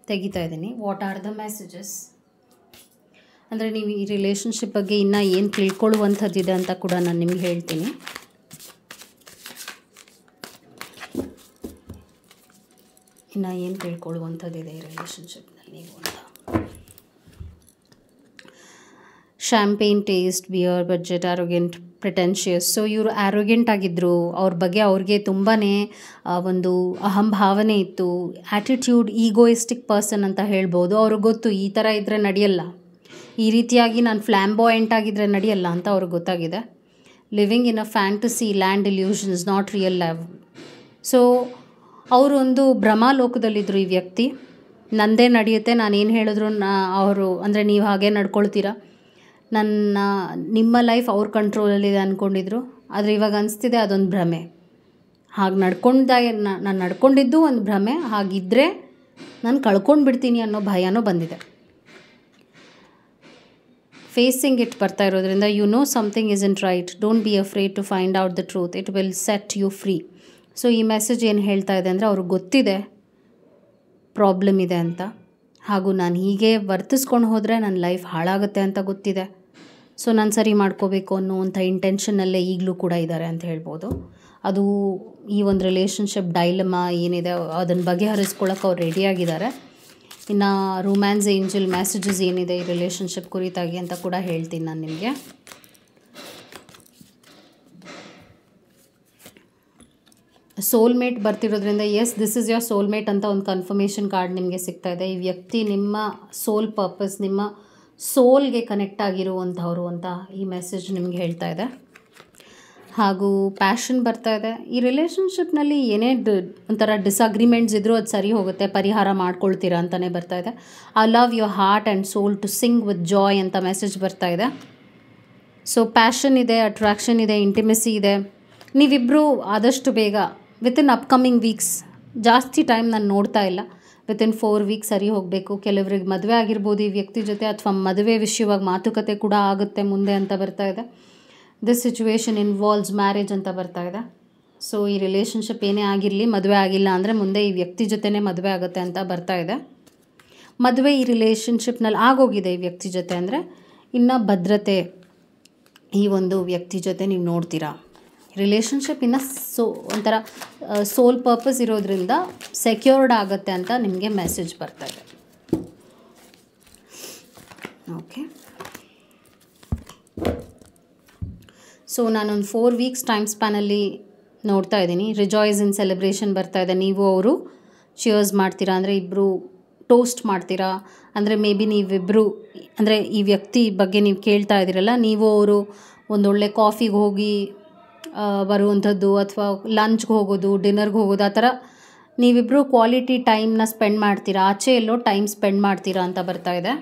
ತೆಗಿತಾ ಇದ್ದೀನಿ. ವಾಟ್ ಆರ್ ದ ಮೆಸೇಜಸ್ ಅಂದರೆ ನೀವು ಈ ರಿಲೇಷನ್ಶಿಪ್ ಬಗ್ಗೆ ಇನ್ನೂ ಏನು ತಿಳ್ಕೊಳ್ಳುವಂಥದ್ದಿದೆ ಅಂತ ಕೂಡ ನಾನು ನಿಮ್ಗೆ ಹೇಳ್ತೀನಿ. ಇನ್ನು ಏನು ತಿಳ್ಕೊಳ್ಳುವಂಥದ್ದಿದೆ ಈ ರಿಲೇಷನ್ಶಿಪ್ನಲ್ಲಿ ನೀವು ಅಂತ. Champagne taste, beer, budget, ಆರೋಗೆಂಟ್, ಪ್ರಿಟೆನ್ಷಿಯಸ್. So ಇವರು ಆ್ಯರೋಗೆಂಟ್ ಆಗಿದ್ದರು. ಅವ್ರ ಬಗ್ಗೆ ಅವ್ರಿಗೆ ತುಂಬಾ ಒಂದು ಅಹಂಭಾವನೆ ಇತ್ತು, ಆ್ಯಟಿಟ್ಯೂಡ್, ಈಗೋಯಿಸ್ಟಿಕ್ ಪರ್ಸನ್ ಅಂತ ಹೇಳ್ಬೋದು. ಅವ್ರಿಗೆ ಗೊತ್ತು ಈ ಥರ ಇದ್ದರೆ ನಡೆಯಲ್ಲ, ಈ ರೀತಿಯಾಗಿ ನಾನು ಫ್ಲ್ಯಾಂಬಾಯೆಂಟ್ ಆಗಿದ್ದರೆ ನಡೆಯಲ್ಲ ಅಂತ ಅವ್ರಿಗೆ ಗೊತ್ತಾಗಿದೆ. Living in a fantasy land illusions, not real love. So ಅವರು ಒಂದು ಭ್ರಮಾಲೋಕದಲ್ಲಿದ್ದರು ಈ ವ್ಯಕ್ತಿ. ನಂದೇ ನಡೆಯುತ್ತೆ, ನಾನೇನು ಹೇಳಿದ್ರು ಅವರು ಅಂದರೆ ನೀವು ಹಾಗೆ ನಡ್ಕೊಳ್ತೀರಾ, ನಿಮ್ಮ ಲೈಫ್ ಅವ್ರ ಕಂಟ್ರೋಲಲ್ಲಿದೆ ಅಂದ್ಕೊಂಡಿದ್ರು. ಆದರೆ ಇವಾಗ ಅನಿಸ್ತಿದೆ ಅದೊಂದು ಭ್ರಮೆ. ಹಾಗೆ ನಾನು ನಡ್ಕೊಂಡಿದ್ದು ಒಂದು ಭ್ರಮೆ, ಹಾಗಿದ್ದರೆ ನಾನು ಕಳ್ಕೊಂಡು ಬಿಡ್ತೀನಿ ಅನ್ನೋ ಭಯನೂ ಬಂದಿದೆ. ಫೇಸಿಂಗ್ ಇಟ್ ಬರ್ತಾ ಇರೋದ್ರಿಂದ you know something isn't right, don't be afraid to find out the truth, it will set you free. So ಈ ಮೆಸೇಜ್ ಏನು ಹೇಳ್ತಾ ಇದೆ ಅಂದರೆ ಅವ್ರಿಗೆ ಗೊತ್ತಿದೆ ಪ್ರಾಬ್ಲಮ್ ಇದೆ ಅಂತ, ಹಾಗೂ ನಾನು ಹೀಗೆ ವರ್ತಿಸ್ಕೊಂಡು ಹೋದರೆ ನನ್ನ ಲೈಫ್ ಹಾಳಾಗುತ್ತೆ ಅಂತ ಗೊತ್ತಿದೆ. ಸೊ ನಾನು ಸರಿ ಮಾಡ್ಕೋಬೇಕು ಅನ್ನೋವಂಥ ಇಂಟೆನ್ಷನ್ನಲ್ಲೇ ಈಗಲೂ ಕೂಡ ಇದ್ದಾರೆ ಅಂತ ಹೇಳ್ಬೋದು. ಅದು ಈ ಒಂದು ರಿಲೇಷನ್ಶಿಪ್ ಡೈಲಮಾ ಏನಿದೆ ಅದನ್ನು ಬಗೆಹರಿಸ್ಕೊಳ್ಳೋಕೆ ಅವ್ರು ರೆಡಿಯಾಗಿದ್ದಾರೆ. ಇನ್ನು ರೊಮ್ಯಾನ್ಸ್ ಏಂಜಲ್ ಮೆಸೇಜಸ್ ಏನಿದೆ ಈ ರಿಲೇಷನ್ಶಿಪ್ ಕುರಿತಾಗಿ ಅಂತ ಕೂಡ ಹೇಳ್ತೀನಿ ನಾನು ನಿಮಗೆ. ಸೋಲ್ಮೇಟ್ ಬರ್ತಿರೋದ್ರಿಂದ yes this is your soulmate ಅಂತ ಒಂದು ಕನ್ಫರ್ಮೇಷನ್ ಕಾರ್ಡ್ ನಿಮಗೆ ಸಿಗ್ತಾ ಇದೆ. ಈ ವ್ಯಕ್ತಿ ನಿಮ್ಮ ಸೋಲ್ ಪರ್ಪಸ್, ನಿಮ್ಮ ಸೋಲ್ಗೆ ಕನೆಕ್ಟ್ ಆಗಿರುವಂಥವ್ರು ಅಂತ ಈ ಮೆಸೇಜ್ ನಿಮಗೆ ಹೇಳ್ತಾ ಇದೆ. ಹಾಗೂ ಪ್ಯಾಷನ್ ಬರ್ತಾ ಇದೆ. ಈ ರಿಲೇಷನ್ಶಿಪ್ನಲ್ಲಿ ಏನೇ ಒಂಥರ ಡಿಸಗ್ರಿಮೆಂಟ್ಸ್ ಇದ್ದರೂ ಅದು ಸರಿ ಹೋಗುತ್ತೆ, ಪರಿಹಾರ ಮಾಡ್ಕೊಳ್ತೀರಾ ಅಂತಲೇ ಬರ್ತಾ ಇದೆ. I love your heart and soul to sing with joy ಅಂತ ಮೆಸೇಜ್ ಬರ್ತಾ ಇದೆ. ಸೊ ಪ್ಯಾಷನ್ ಇದೆ, ಅಟ್ರಾಕ್ಷನ್ ಇದೆ, ಇಂಟಿಮೆಸಿ ಇದೆ. ನೀವಿಬ್ಬರು ಆದಷ್ಟು ಬೇಗ ವಿತಿನ್ ಅಪ್ಕಮಿಂಗ್ ವೀಕ್ಸ್, ಜಾಸ್ತಿ ಟೈಮ್ ನಾನು ನೋಡ್ತಾ ಇಲ್ಲ, ವಿತಿನ್ 4 ವೀಕ್ಸ್ ಸರಿ ಹೋಗಬೇಕು. ಕೆಲವರಿಗೆ ಮದುವೆ ಆಗಿರ್ಬೋದು ಈ ವ್ಯಕ್ತಿ ಜೊತೆ, ಅಥವಾ ಮದುವೆ ವಿಷಯವಾಗಿ ಮಾತುಕತೆ ಕೂಡ ಆಗುತ್ತೆ ಮುಂದೆ ಅಂತ ಬರ್ತಾ ಇದೆ. ದಿಸ್ ಸಿಚುವೇಶನ್ ಇನ್ವಾಲ್ವ್ಸ್ ಮ್ಯಾರೇಜ್ ಅಂತ ಬರ್ತಾ ಇದೆ. ಸೊ ಈ ರಿಲೇಷನ್ಶಿಪ್ ಏನೇ ಆಗಿರಲಿ, ಮದುವೆ ಆಗಿಲ್ಲ ಅಂದರೆ ಮುಂದೆ ಈ ವ್ಯಕ್ತಿ ಜೊತೆನೇ ಮದುವೆ ಆಗುತ್ತೆ ಅಂತ ಬರ್ತಾ ಇದೆ. ಮದುವೆ ಈ ರಿಲೇಷನ್ಶಿಪ್ನಲ್ಲಿ ಆಗೋಗಿದೆ ಈ ವ್ಯಕ್ತಿ ಜೊತೆ ಅಂದರೆ ಇನ್ನು ಭದ್ರತೆ ಈ ಒಂದು ವ್ಯಕ್ತಿ ಜೊತೆ ನೀವು ನೋಡ್ತೀರಾ. ರಿಲೇಷನ್ಶಿಪ್ ಇನ್ನು ಒಂಥರ ಸೋಲ್ ಪರ್ಪಸ್ ಇರೋದ್ರಿಂದ ಸೆಕ್ಯೂರ್ಡ್ ಆಗುತ್ತೆ ಅಂತ ನಿಮಗೆ ಮೆಸೇಜ್ ಬರ್ತಾ ಇದೆ. ಓಕೆ, ಸೊ ನಾನೊಂದು 4 ವೀಕ್ಸ್ ಟೈಮ್ ಸ್ಪ್ಯಾನಲ್ಲಿ ನೋಡ್ತಾ ಇದ್ದೀನಿ. ರಿಜಾಯ್ಸ್ ಇನ್ ಸೆಲೆಬ್ರೇಷನ್ ಬರ್ತಾ ಇದೆ. ನೀವು ಅವರು ಚಿಯರ್ಸ್ ಮಾಡ್ತೀರಾ ಅಂದರೆ ಇಬ್ಬರು ಟೋಸ್ಟ್ ಮಾಡ್ತೀರಾ ಅಂದರೆ ಮೇ ಬಿ ನೀವಿಬ್ಬರು ಅಂದರೆ ಈ ವ್ಯಕ್ತಿ ಬಗ್ಗೆ ನೀವು ಕೇಳ್ತಾ ಇದ್ದೀರಲ್ಲ, ನೀವು ಅವರು ಒಂದೊಳ್ಳೆ ಕಾಫಿಗೆ ಹೋಗಿ ಬರುವಂಥದ್ದು, ಅಥವಾ ಲಂಚ್ಗೆ ಹೋಗೋದು, ಡಿನ್ನರ್ಗೆ ಹೋಗೋದು, ಆ ಥರ ನೀವಿಬ್ಬರು ಕ್ವಾಲಿಟಿ ಟೈಮ್ನ ಸ್ಪೆಂಡ್ ಮಾಡ್ತೀರಾ, ಆಚೆ ಎಲ್ಲೋ ಟೈಮ್ ಸ್ಪೆಂಡ್ ಮಾಡ್ತೀರಾ ಅಂತ ಬರ್ತಾ ಇದೆ.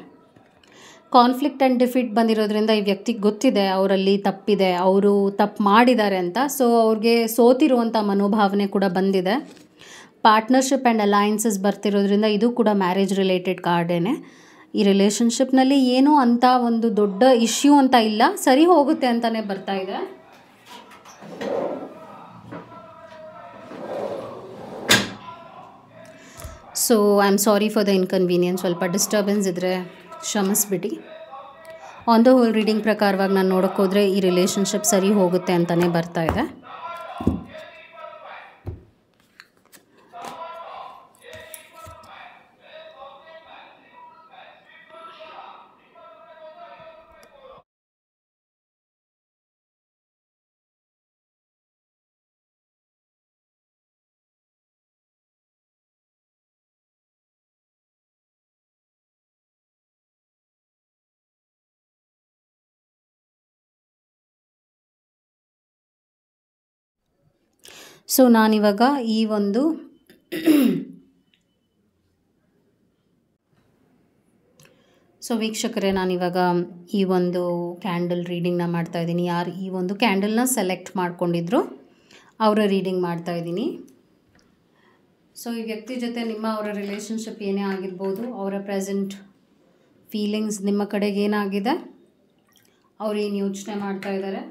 ಕಾನ್ಫ್ಲಿಕ್ಟ್ ಆ್ಯಂಡ್ ಡಿಫೀಟ್ ಬಂದಿರೋದ್ರಿಂದ ಈ ವ್ಯಕ್ತಿಗೆ ಗೊತ್ತಿದೆ ಅವರಲ್ಲಿ ತಪ್ಪಿದೆ, ಅವರು ತಪ್ಪು ಮಾಡಿದ್ದಾರೆ ಅಂತ. ಸೊ ಅವ್ರಿಗೆ ಸೋತಿರುವಂಥ ಮನೋಭಾವನೆ ಕೂಡ ಬಂದಿದೆ. ಪಾರ್ಟ್ನರ್ಶಿಪ್ ಆ್ಯಂಡ್ ಅಲೈನ್ಸಸ್ ಬರ್ತಿರೋದ್ರಿಂದ ಇದು ಕೂಡ ಮ್ಯಾರೇಜ್ ರಿಲೇಟೆಡ್ ಕಾರ್ಡೇನೆ. ಈ ರಿಲೇಷನ್ಶಿಪ್ನಲ್ಲಿ ಏನೂ ಅಂತ ಒಂದು ದೊಡ್ಡ ಇಶ್ಯೂ ಅಂತ ಇಲ್ಲ, ಸರಿ ಹೋಗುತ್ತೆ ಅಂತಲೇ ಬರ್ತಾ ಇದೆ. So I am sorry for the inconvenience. ಸ್ವಲ್ಪ ಡಿಸ್ಟರ್ಬೆನ್ಸ್ ಇದ್ದರೆ ಕ್ಷಮಿಸ್ಬಿಡಿ. ಆನ್ ದ ಹೋಲ್ ರೀಡಿಂಗ್ ಪ್ರಕಾರವಾಗಿ ನಾನು ನೋಡೋಕೆ ಹೋದರೆ ಈ ರಿಲೇಷನ್ಶಿಪ್ ಸರಿ ಹೋಗುತ್ತೆ ಅಂತಲೇ ಬರ್ತಾ ಇದೆ. ಸೊ ನಾನಿವಾಗ ಈ ಒಂದು ವೀಕ್ಷಕರೇ, ನಾನಿವಾಗ ಈ ಒಂದು ಕ್ಯಾಂಡಲ್ ರೀಡಿಂಗ್ನ ಮಾಡ್ತಾಯಿದ್ದೀನಿ. ಯಾರು ಈ ಒಂದು ಕ್ಯಾಂಡಲ್ನ ಸೆಲೆಕ್ಟ್ ಮಾಡ್ಕೊಂಡಿದ್ರು ಅವರ ರೀಡಿಂಗ್ ಮಾಡ್ತಾಯಿದ್ದೀನಿ. ಸೊ ಈ ವ್ಯಕ್ತಿ ಜೊತೆ ಅವರ ರಿಲೇಷನ್ಶಿಪ್ ಏನೇ ಆಗಿರ್ಬೋದು, ಅವರ ಪ್ರೆಸೆಂಟ್ ಫೀಲಿಂಗ್ಸ್ ನಿಮ್ಮ ಕಡೆಗೆ ಏನಾಗಿದೆ, ಅವ್ರು ಏನು ಯೋಚನೆ ಮಾಡ್ತಾಯಿದ್ದಾರೆ,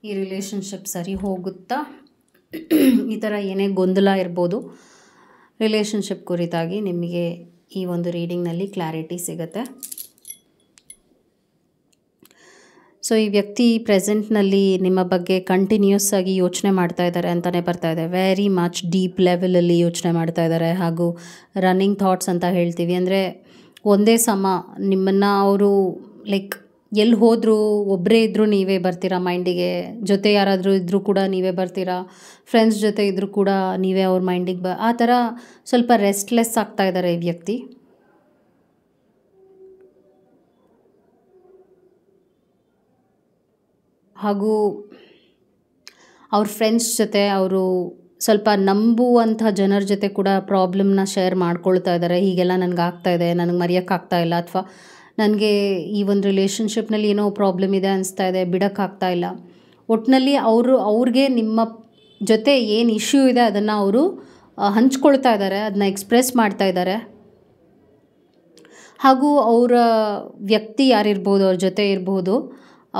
ಈ ರಿಲೇಷನ್ಶಿಪ್ ಸರಿ ಹೋಗುತ್ತಾ, ಈ ಥರ ಏನೇ ಗೊಂದಲ ಇರ್ಬೋದು ರಿಲೇಷನ್ಶಿಪ್ ಕುರಿತಾಗಿ ನಿಮಗೆ ಈ ಒಂದು ರೀಡಿಂಗ್ನಲ್ಲಿ ಕ್ಲಾರಿಟಿ ಸಿಗುತ್ತೆ. ಸೊ ಈ ವ್ಯಕ್ತಿ ಪ್ರೆಸೆಂಟ್ನಲ್ಲಿ ನಿಮ್ಮ ಬಗ್ಗೆ ಕಂಟಿನ್ಯೂಸ್ ಆಗಿ ಯೋಚನೆ ಮಾಡ್ತಾ ಇದ್ದಾರೆ ಅಂತಲೇ ಬರ್ತಾ ಇದೆ. ವೆರಿ ಮಚ್ ಡೀಪ್ ಲೆವೆಲಲ್ಲಿ ಯೋಚನೆ ಮಾಡ್ತಾ ಇದ್ದಾರೆ. ಹಾಗೂ ರನ್ನಿಂಗ್ ಥಾಟ್ಸ್ ಅಂತ ಹೇಳ್ತೀವಿ, ಅಂದರೆ ಒಂದೇ ಸಮ ನಿಮ್ಮನ್ನು ಅವರು ಲೈಕ್ ಎಲ್ಲಿ ಹೋದರೂ ಒಬ್ಬರೇ ಇದ್ದರೂ ನೀವೇ ಬರ್ತೀರಾ ಮೈಂಡಿಗೆ, ಜೊತೆ ಯಾರಾದರೂ ಇದ್ದರೂ ಕೂಡ ನೀವೇ ಬರ್ತೀರಾ, ಫ್ರೆಂಡ್ಸ್ ಜೊತೆ ಇದ್ದರೂ ಕೂಡ ನೀವೇ ಅವ್ರ ಮೈಂಡಿಗೆ ಆ ಥರ ಸ್ವಲ್ಪ ರೆಸ್ಟ್ಲೆಸ್ ಆಗ್ತಾ ಇದ್ದಾರೆ ಈ ವ್ಯಕ್ತಿ. ಹಾಗೂ ಅವ್ರ ಫ್ರೆಂಡ್ಸ್ ಜೊತೆ ಅವರು ಸ್ವಲ್ಪ ನಂಬುವಂಥ ಜನರ ಜೊತೆ ಕೂಡ ಪ್ರಾಬ್ಲಮ್ನ ಶೇರ್ ಮಾಡ್ಕೊಳ್ತಾ ಇದ್ದಾರೆ. ಹೀಗೆಲ್ಲ ನನಗೆ ಆಗ್ತಾಯಿದೆ, ನನಗೆ ಮರೆಯೋಕ್ಕಾಗ್ತಾ ಇಲ್ಲ, ಅಥವಾ ನನಗೆ ಈ ಒಂದು ರಿಲೇಷನ್ಶಿಪ್ನಲ್ಲಿ ಏನೋ ಪ್ರಾಬ್ಲಮ್ ಇದೆ ಅನಿಸ್ತಾ ಇದೆ, ಬಿಡೋಕ್ಕಾಗ್ತಾ ಇಲ್ಲ. ಒಟ್ಟಿನಲ್ಲಿ ಅವ್ರಿಗೆ ನಿಮ್ಮ ಜೊತೆ ಏನು ಇಶ್ಯೂ ಇದೆ ಅದನ್ನು ಅವರು ಹಂಚ್ಕೊಳ್ತಾ ಇದ್ದಾರೆ, ಅದನ್ನ ಎಕ್ಸ್ಪ್ರೆಸ್ ಮಾಡ್ತಾ ಇದ್ದಾರೆ. ಹಾಗೂ ಅವರ ವ್ಯಕ್ತಿ ಯಾರಿರ್ಬೋದು, ಅವ್ರ ಜೊತೆ ಇರ್ಬೋದು,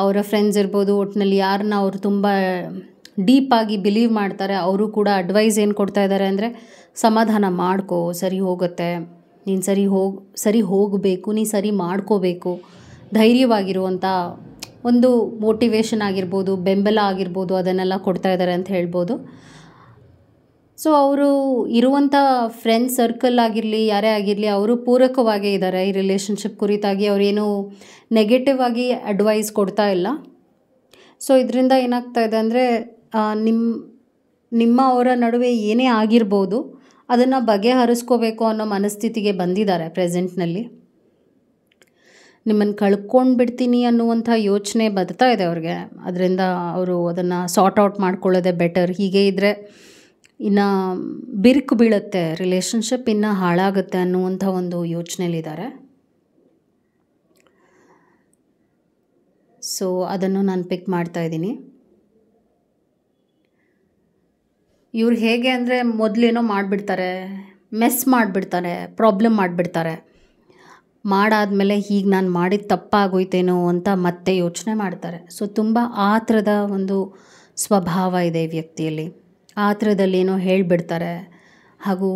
ಅವರ ಫ್ರೆಂಡ್ಸ್ ಇರ್ಬೋದು, ಒಟ್ಟಿನಲ್ಲಿ ಯಾರನ್ನ ಅವರು ತುಂಬ ಡೀಪಾಗಿ ಬಿಲೀವ್ ಮಾಡ್ತಾರೆ, ಅವರು ಕೂಡ ಅಡ್ವೈಸ್ ಏನು ಕೊಡ್ತಾ ಇದ್ದಾರೆ ಅಂದರೆ, ಸಮಾಧಾನ ಮಾಡ್ಕೋ, ಸರಿ ಹೋಗುತ್ತೆ, ನೀನು ಸರಿ ಹೋಗಬೇಕು, ನೀನು ಸರಿ ಮಾಡ್ಕೋಬೇಕು, ಧೈರ್ಯವಾಗಿರುವಂಥ ಒಂದು ಮೋಟಿವೇಶನ್ ಆಗಿರ್ಬೋದು, ಬೆಂಬಲ ಆಗಿರ್ಬೋದು, ಅದನ್ನೆಲ್ಲ ಕೊಡ್ತಾ ಇದ್ದಾರೆ ಅಂತ ಹೇಳ್ಬೋದು. ಸೊ ಅವರು ಇರುವಂಥ ಫ್ರೆಂಡ್ ಸರ್ಕಲ್ ಆಗಿರಲಿ, ಯಾರೇ ಆಗಿರಲಿ, ಅವರು ಪೂರಕವಾಗೇ ಇದ್ದಾರೆ ಈ ರಿಲೇಷನ್ಶಿಪ್ ಕುರಿತಾಗಿ. ಅವರೇನು ನೆಗೆಟಿವ್ ಆಗಿ ಅಡ್ವೈಸ್ ಕೊಡ್ತಾ ಇಲ್ಲ. ಸೊ ಇದರಿಂದ ಏನಾಗ್ತಾ ಇದೆ ಅಂದರೆ, ನಿಮ್ಮ ಅವರ ನಡುವೆ ಏನೇ ಆಗಿರ್ಬೋದು ಅದನ್ನು ಬಗೆಹರಿಸ್ಕೋಬೇಕು ಅನ್ನೋ ಮನಸ್ಥಿತಿಗೆ ಬಂದಿದ್ದಾರೆ ಪ್ರೆಸೆಂಟ್ನಲ್ಲಿ. ನಿಮ್ಮನ್ನು ಕಳ್ಕೊಂಡು ಬಿಡ್ತೀನಿ ಅನ್ನುವಂಥ ಯೋಚನೆ ಬರ್ತಾ ಇದೆ ಅವ್ರಿಗೆ. ಅದರಿಂದ ಅವರು ಅದನ್ನು ಸಾರ್ಟ್ ಔಟ್ ಮಾಡ್ಕೊಳ್ಳೋದೇ ಬೆಟರ್. ಹೀಗೆ ಇದ್ದರೆ ಇನ್ನು ಬಿರುಕು ಬೀಳುತ್ತೆ ರಿಲೇಷನ್ಶಿಪ್, ಇನ್ನು ಹಾಳಾಗುತ್ತೆ ಅನ್ನುವಂಥ ಒಂದು ಯೋಚನೆಯಲ್ಲಿದ್ದಾರೆ. ಸೊ ಅದನ್ನು ನಾನು ಪಿಕ್ ಮಾಡ್ತಾಯಿದ್ದೀನಿ. ಇವ್ರು ಹೇಗೆ ಅಂದರೆ, ಮೊದಲೇನೋ ಮಾಡಿಬಿಡ್ತಾರೆ, ಮೆಸ್ ಮಾಡಿಬಿಡ್ತಾರೆ, ಪ್ರಾಬ್ಲಮ್ ಮಾಡಿಬಿಡ್ತಾರೆ. ಮಾಡಾದಮೇಲೆ ಹೀಗೆ ನಾನು ಮಾಡಿದ ತಪ್ಪಾಗೋಯ್ತೇನೋ ಅಂತ ಮತ್ತೆ ಯೋಚನೆ ಮಾಡ್ತಾರೆ. ಸೊ ತುಂಬ ಆ ಥರದ ಒಂದು ಸ್ವಭಾವ ಇದೆ ಈ ವ್ಯಕ್ತಿಯಲ್ಲಿ. ಆ ಥರದಲ್ಲೇನೋ ಹೇಳಿಬಿಡ್ತಾರೆ, ಹಾಗೂ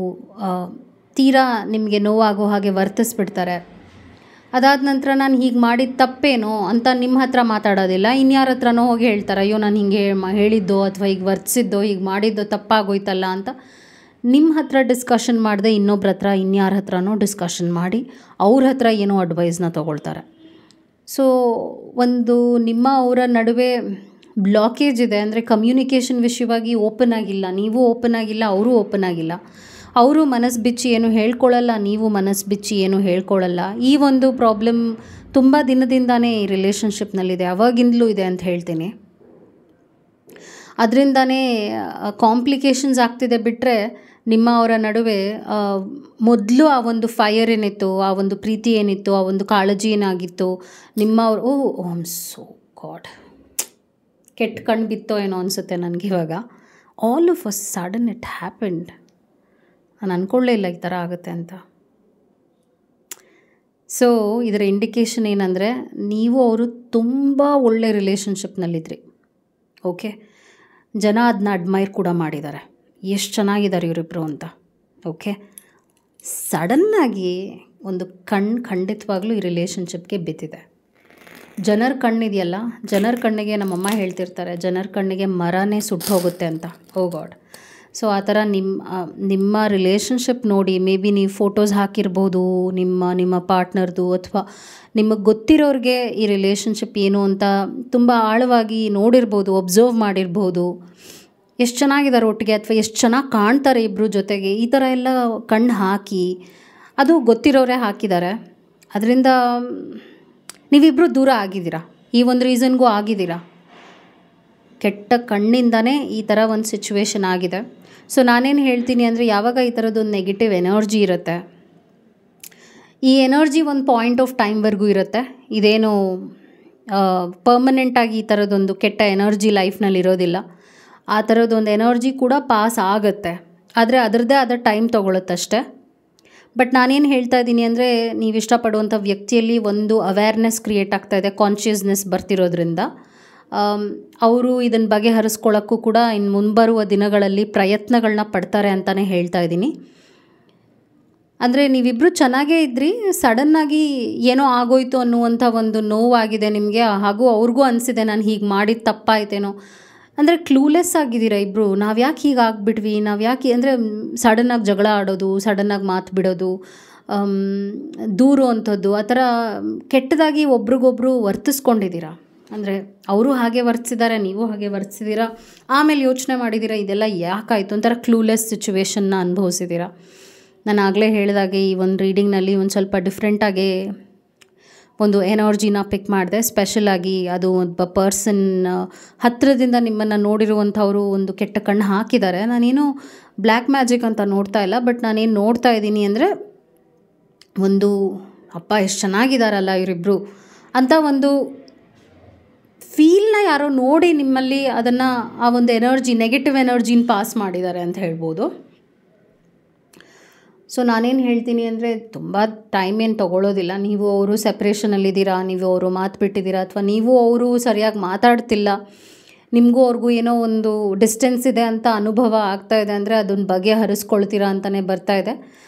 ತೀರಾ ನಿಮಗೆ ನೋವಾಗೋ ಹಾಗೆ ವರ್ತಿಸ್ಬಿಡ್ತಾರೆ. ಅದಾದ ನಂತರ ನಾನು ಹೀಗೆ ಮಾಡಿದ ತಪ್ಪೇನೋ ಅಂತ ನಿಮ್ಮ ಹತ್ರ ಮಾತಾಡೋದಿಲ್ಲ, ಇನ್ಯಾರ ಹತ್ರನೋ ಹೋಗಿ ಹೇಳ್ತಾರೆ, ಅಯ್ಯೋ ನಾನು ಹಿಂಗೆ ಹೇಳಿದ್ದೋ ಅಥವಾ ಹೀಗೆ ವರ್ತಿಸಿದ್ದೋ, ಹೀಗೆ ಮಾಡಿದ್ದೋ ತಪ್ಪಾಗೋಯ್ತಲ್ಲ ಅಂತ ನಿಮ್ಮ ಹತ್ರ ಡಿಸ್ಕಷನ್ ಮಾಡದೆ ಇನ್ನೊಬ್ರ ಹತ್ರ, ಇನ್ಯಾರ ಹತ್ರನೋ ಡಿಸ್ಕಷನ್ ಮಾಡಿ ಅವ್ರ ಹತ್ರ ಏನೋ ಅಡ್ವೈಸ್ನ ತೊಗೊಳ್ತಾರೆ. ಸೊ ಒಂದು ನಿಮ್ಮ ಅವರ ನಡುವೆ ಬ್ಲಾಕೇಜ್ ಇದೆ. ಅಂದರೆ ಕಮ್ಯುನಿಕೇಷನ್ ವಿಷಯವಾಗಿ ಓಪನ್ ಆಗಿಲ್ಲ, ನೀವು ಓಪನ್ ಆಗಿಲ್ಲ, ಅವರು ಓಪನ್ ಆಗಿಲ್ಲ. ಅವರು ಮನಸ್ಸು ಬಿಚ್ಚಿ ಏನು ಹೇಳ್ಕೊಳ್ಳಲ್ಲ, ನೀವು ಮನಸ್ಸು ಬಿಚ್ಚಿ ಏನು ಹೇಳ್ಕೊಳ್ಳಲ್ಲ. ಈ ಒಂದು ಪ್ರಾಬ್ಲಮ್ ತುಂಬ ದಿನದಿಂದಾನೇ ಈ ರಿಲೇಷನ್ಶಿಪ್ನಲ್ಲಿದೆ, ಅವಾಗಿಂದಲೂ ಇದೆ ಅಂತ ಹೇಳ್ತೀನಿ. ಅದರಿಂದನೇ ಕಾಂಪ್ಲಿಕೇಶನ್ಸ್ ಆಗ್ತಿದೆ. ಬಿಟ್ಟರೆ ನಿಮ್ಮ ಅವರ ನಡುವೆ ಮೊದಲು ಆ ಒಂದು ಫೈರ್ ಏನಿತ್ತು, ಆ ಒಂದು ಪ್ರೀತಿ ಏನಿತ್ತು, ಆ ಒಂದು ಕಾಳಜಿ ಏನಾಗಿತ್ತು, ನಿಮ್ಮವ್ರು ಓಮ್ ಸೋ ಗಾಡ್, ಕೆಟ್ಟ ಕಣ್ಣು ಬಿತ್ತೋ ಏನೋ ಅನಿಸುತ್ತೆ ನನಗಿವಾಗ. All of a sudden it happened. ನಾನು ಅಂದ್ಕೊಳ್ಳೇ ಇಲ್ಲ ಈ ಥರ ಆಗುತ್ತೆ ಅಂತ. ಸೊ ಇದರ ಇಂಡಿಕೇಶನ್ ಏನಂದರೆ, ನೀವು ಅವರು ತುಂಬ ಒಳ್ಳೆ ರಿಲೇಷನ್ಶಿಪ್ನಲ್ಲಿದ್ರಿ. ಓಕೆ, ಜನ ಅದನ್ನ ಅಡ್ಮೈರ್ ಕೂಡ ಮಾಡಿದ್ದಾರೆ, ಎಷ್ಟು ಚೆನ್ನಾಗಿದ್ದಾರೆ ಇವರಿಬ್ಬರು ಅಂತ. ಓಕೆ, ಸಡನ್ನಾಗಿ ಒಂದು ಖಂಡಿತವಾಗ್ಲೂ ಈ ರಿಲೇಷನ್ಶಿಪ್ಗೆ ಬಿದ್ದಿದೆ. ಜನರ ಕಣ್ಣಿದೆಯಲ್ಲ, ಜನರ ಕಣ್ಣಿಗೆ ನಮ್ಮಮ್ಮ ಹೇಳ್ತಿರ್ತಾರೆ, ಜನರ ಕಣ್ಣಿಗೆ ಮರನೇ ಸುಟ್ಟು ಹೋಗುತ್ತೆ ಅಂತ. ಓ ಗಾಡ್. ಸೊ ಆ ಥರ ನಿಮ್ಮ ರಿಲೇಷನ್ಶಿಪ್ ನೋಡಿ, ಮೇ ಬಿ ನೀವು ಫೋಟೋಸ್ ಹಾಕಿರ್ಬೋದು ನಿಮ್ಮ ಪಾರ್ಟ್ನರ್ದು, ಅಥವಾ ನಿಮಗೆ ಗೊತ್ತಿರೋರಿಗೆ ಈ ರಿಲೇಷನ್ಶಿಪ್ ಏನು ಅಂತ ತುಂಬ ಆಳವಾಗಿ ನೋಡಿರ್ಬೋದು, ಒಬ್ಸರ್ವ್ ಮಾಡಿರ್ಬೋದು. ಎಷ್ಟು ಚೆನ್ನಾಗಿದ್ದಾರೆ ಒಟ್ಟಿಗೆ, ಅಥವಾ ಎಷ್ಟು ಚೆನ್ನಾಗಿ ಕಾಣ್ತಾರೆ ಇಬ್ಬರು ಜೊತೆಗೆ, ಈ ಥರ ಎಲ್ಲ ಕಣ್ಣು ಹಾಕಿ, ಅದು ಗೊತ್ತಿರೋರೇ ಹಾಕಿದ್ದಾರೆ. ಅದರಿಂದ ನೀವಿಬ್ಬರು ದೂರ ಆಗಿದ್ದೀರಾ, ಈ ಒಂದು ರೀಸನ್ಗೂ ಆಗಿದ್ದೀರಾ. ಕೆಟ್ಟ ಕಣ್ಣಿಂದನೇ ಈ ಥರ ಒಂದು ಸಿಚುವೇಶನ್ ಆಗಿದೆ. ಸೊ ನಾನೇನು ಹೇಳ್ತೀನಿ ಅಂದರೆ, ಯಾವಾಗ ಈ ಥರದ್ದೊಂದು ನೆಗೆಟಿವ್ ಎನರ್ಜಿ ಇರುತ್ತೆ, ಈ ಎನರ್ಜಿ ಒಂದು ಪಾಯಿಂಟ್ ಆಫ್ ಟೈಮ್ವರೆಗೂ ಇರುತ್ತೆ. ಇದೇನು ಪರ್ಮನೆಂಟಾಗಿ ಈ ಥರದ್ದೊಂದು ಕೆಟ್ಟ ಎನರ್ಜಿ ಲೈಫ್ನಲ್ಲಿ ಇರೋದಿಲ್ಲ. ಆ ಥರದ್ದೊಂದು ಎನರ್ಜಿ ಕೂಡ ಪಾಸ್ ಆಗುತ್ತೆ, ಆದರೆ ಅದರದ್ದೇ ಆದ ಟೈಮ್ ತೊಗೊಳುತ್ತಷ್ಟೆ. ಬಟ್ ನಾನೇನು ಹೇಳ್ತಾ ಇದ್ದೀನಿ ಅಂದರೆ, ನೀವು ಇಷ್ಟಪಡುವಂಥ ವ್ಯಕ್ತಿಯಲ್ಲಿ ಒಂದು ಅವೇರ್ನೆಸ್ ಕ್ರಿಯೇಟ್ ಆಗ್ತಾಯಿದೆ, ಕಾನ್ಷಿಯಸ್ನೆಸ್ ಬರ್ತಿರೋದ್ರಿಂದ ಅವರು ಇದನ್ನು ಬಗೆಹರಿಸ್ಕೊಳ್ಳೋಕ್ಕೂ ಕೂಡ ಇನ್ನು ಮುಂಬರುವ ದಿನಗಳಲ್ಲಿ ಪ್ರಯತ್ನಗಳನ್ನ ಪಡ್ತಾರೆ ಅಂತಲೇ ಹೇಳ್ತಾ ಇದ್ದೀನಿ. ಅಂದರೆ ನೀವಿಬ್ಬರು ಚೆನ್ನಾಗೇ ಇದ್ರಿ, ಸಡನ್ನಾಗಿ ಏನೋ ಆಗೋಯ್ತು ಅನ್ನುವಂಥ ಒಂದು ನೋವಾಗಿದೆ ನಿಮಗೆ, ಹಾಗೂ ಅವ್ರಿಗೂ ಅನಿಸಿದೆ ನಾನು ಹೀಗೆ ಮಾಡಿದ್ದು ತಪ್ಪಾಯ್ತೇನೋ. ಅಂದರೆ ಕ್ಲೂಲೆಸ್ ಆಗಿದ್ದೀರಾ ಇಬ್ಬರು, ನಾವು ಯಾಕೆ ಹೀಗೆ ಆಗಿಬಿಟ್ವಿ, ನಾವು ಯಾಕೆ ಅಂದರೆ ಸಡನ್ನಾಗಿ ಜಗಳ ಆಡೋದು, ಸಡನ್ನಾಗಿ ಮಾತು ಬಿಡೋದು, ದೂರು ಅಂಥದ್ದು, ಆ ಥರ ಕೆಟ್ಟದಾಗಿ ಒಬ್ರಿಗೊಬ್ರು ವರ್ತಿಸ್ಕೊಂಡಿದ್ದೀರಾ. ಅಂದರೆ ಅವರು ಹಾಗೆ ವರ್ತಿಸಿದ್ದಾರೆ, ನೀವು ಹಾಗೆ ವರ್ತಿಸಿದ್ದೀರಾ, ಆಮೇಲೆ ಯೋಚನೆ ಮಾಡಿದ್ದೀರಾ ಇದೆಲ್ಲ ಯಾಕಾಯಿತು, ಒಂಥರ ಕ್ಲೂಲೆಸ್ ಸಿಚುವೇಶನ್ನ ಅನುಭವಿಸಿದ್ದೀರಾ. ನಾನು ಆಗಲೇ ಹೇಳಿದಾಗೆ ಈ ಒಂದು ರೀಡಿಂಗ್ನಲ್ಲಿ ಒಂದು ಸ್ವಲ್ಪ ಡಿಫ್ರೆಂಟಾಗಿ ಒಂದು ಎನರ್ಜಿನ ಪಿಕ್ ಮಾಡಿದೆ. ಸ್ಪೆಷಲಾಗಿ ಅದು ಒಬ್ಬ ಪರ್ಸನ್ ಹತ್ತಿರದಿಂದ ನಿಮ್ಮನ್ನು ನೋಡಿರುವಂಥವರು ಒಂದು ಕೆಟ್ಟ ಕಣ್ಣು ಹಾಕಿದ್ದಾರೆ. ನಾನೇನು ಬ್ಲ್ಯಾಕ್ ಮ್ಯಾಜಿಕ್ ಅಂತ ನೋಡ್ತಾ ಇಲ್ಲ, ಬಟ್ ನಾನೇನು ನೋಡ್ತಾ ಇದ್ದೀನಿ ಅಂದರೆ, ಒಂದು ಅಪ್ಪ ಎಷ್ಟು ಚೆನ್ನಾಗಿದ್ದಾರಲ್ಲ ಇವರಿಬ್ಬರು ಅಂತ ಒಂದು ಫೀಲ್ನ ಯಾರೋ ನೋಡಿ ನಿಮ್ಮಲ್ಲಿ ಅದನ್ನು, ಆ ಒಂದು ಎನರ್ಜಿ, ನೆಗೆಟಿವ್ ಎನರ್ಜಿನ ಪಾಸ್ ಮಾಡಿದ್ದಾರೆ ಅಂತ ಹೇಳ್ಬೋದು. ಸೊ ನಾನೇನು ಹೇಳ್ತೀನಿ ಅಂದರೆ, ತುಂಬ ಟೈಮ್ ಏನು ತೊಗೊಳ್ಳೋದಿಲ್ಲ. ನೀವು ಅವರು ಸೆಪ್ರೇಷನಲ್ಲಿದ್ದೀರಾ, ನೀವು ಅವರು ಮಾತು ಬಿಟ್ಟಿದ್ದೀರಾ, ಅಥವಾ ನೀವು ಅವರು ಸರಿಯಾಗಿ ಮಾತಾಡ್ತಿಲ್ಲ, ನಿಮಗೂ ಅವ್ರಿಗೂ ಏನೋ ಒಂದು ಡಿಸ್ಟೆನ್ಸ್ ಇದೆ ಅಂತ ಅನುಭವ ಆಗ್ತಾಯಿದೆ ಅಂದರೆ, ಅದನ್ನು ಬಗೆಹರಿಸ್ಕೊಳ್ತೀರಾ ಅಂತಲೇ ಬರ್ತಾಯಿದೆ.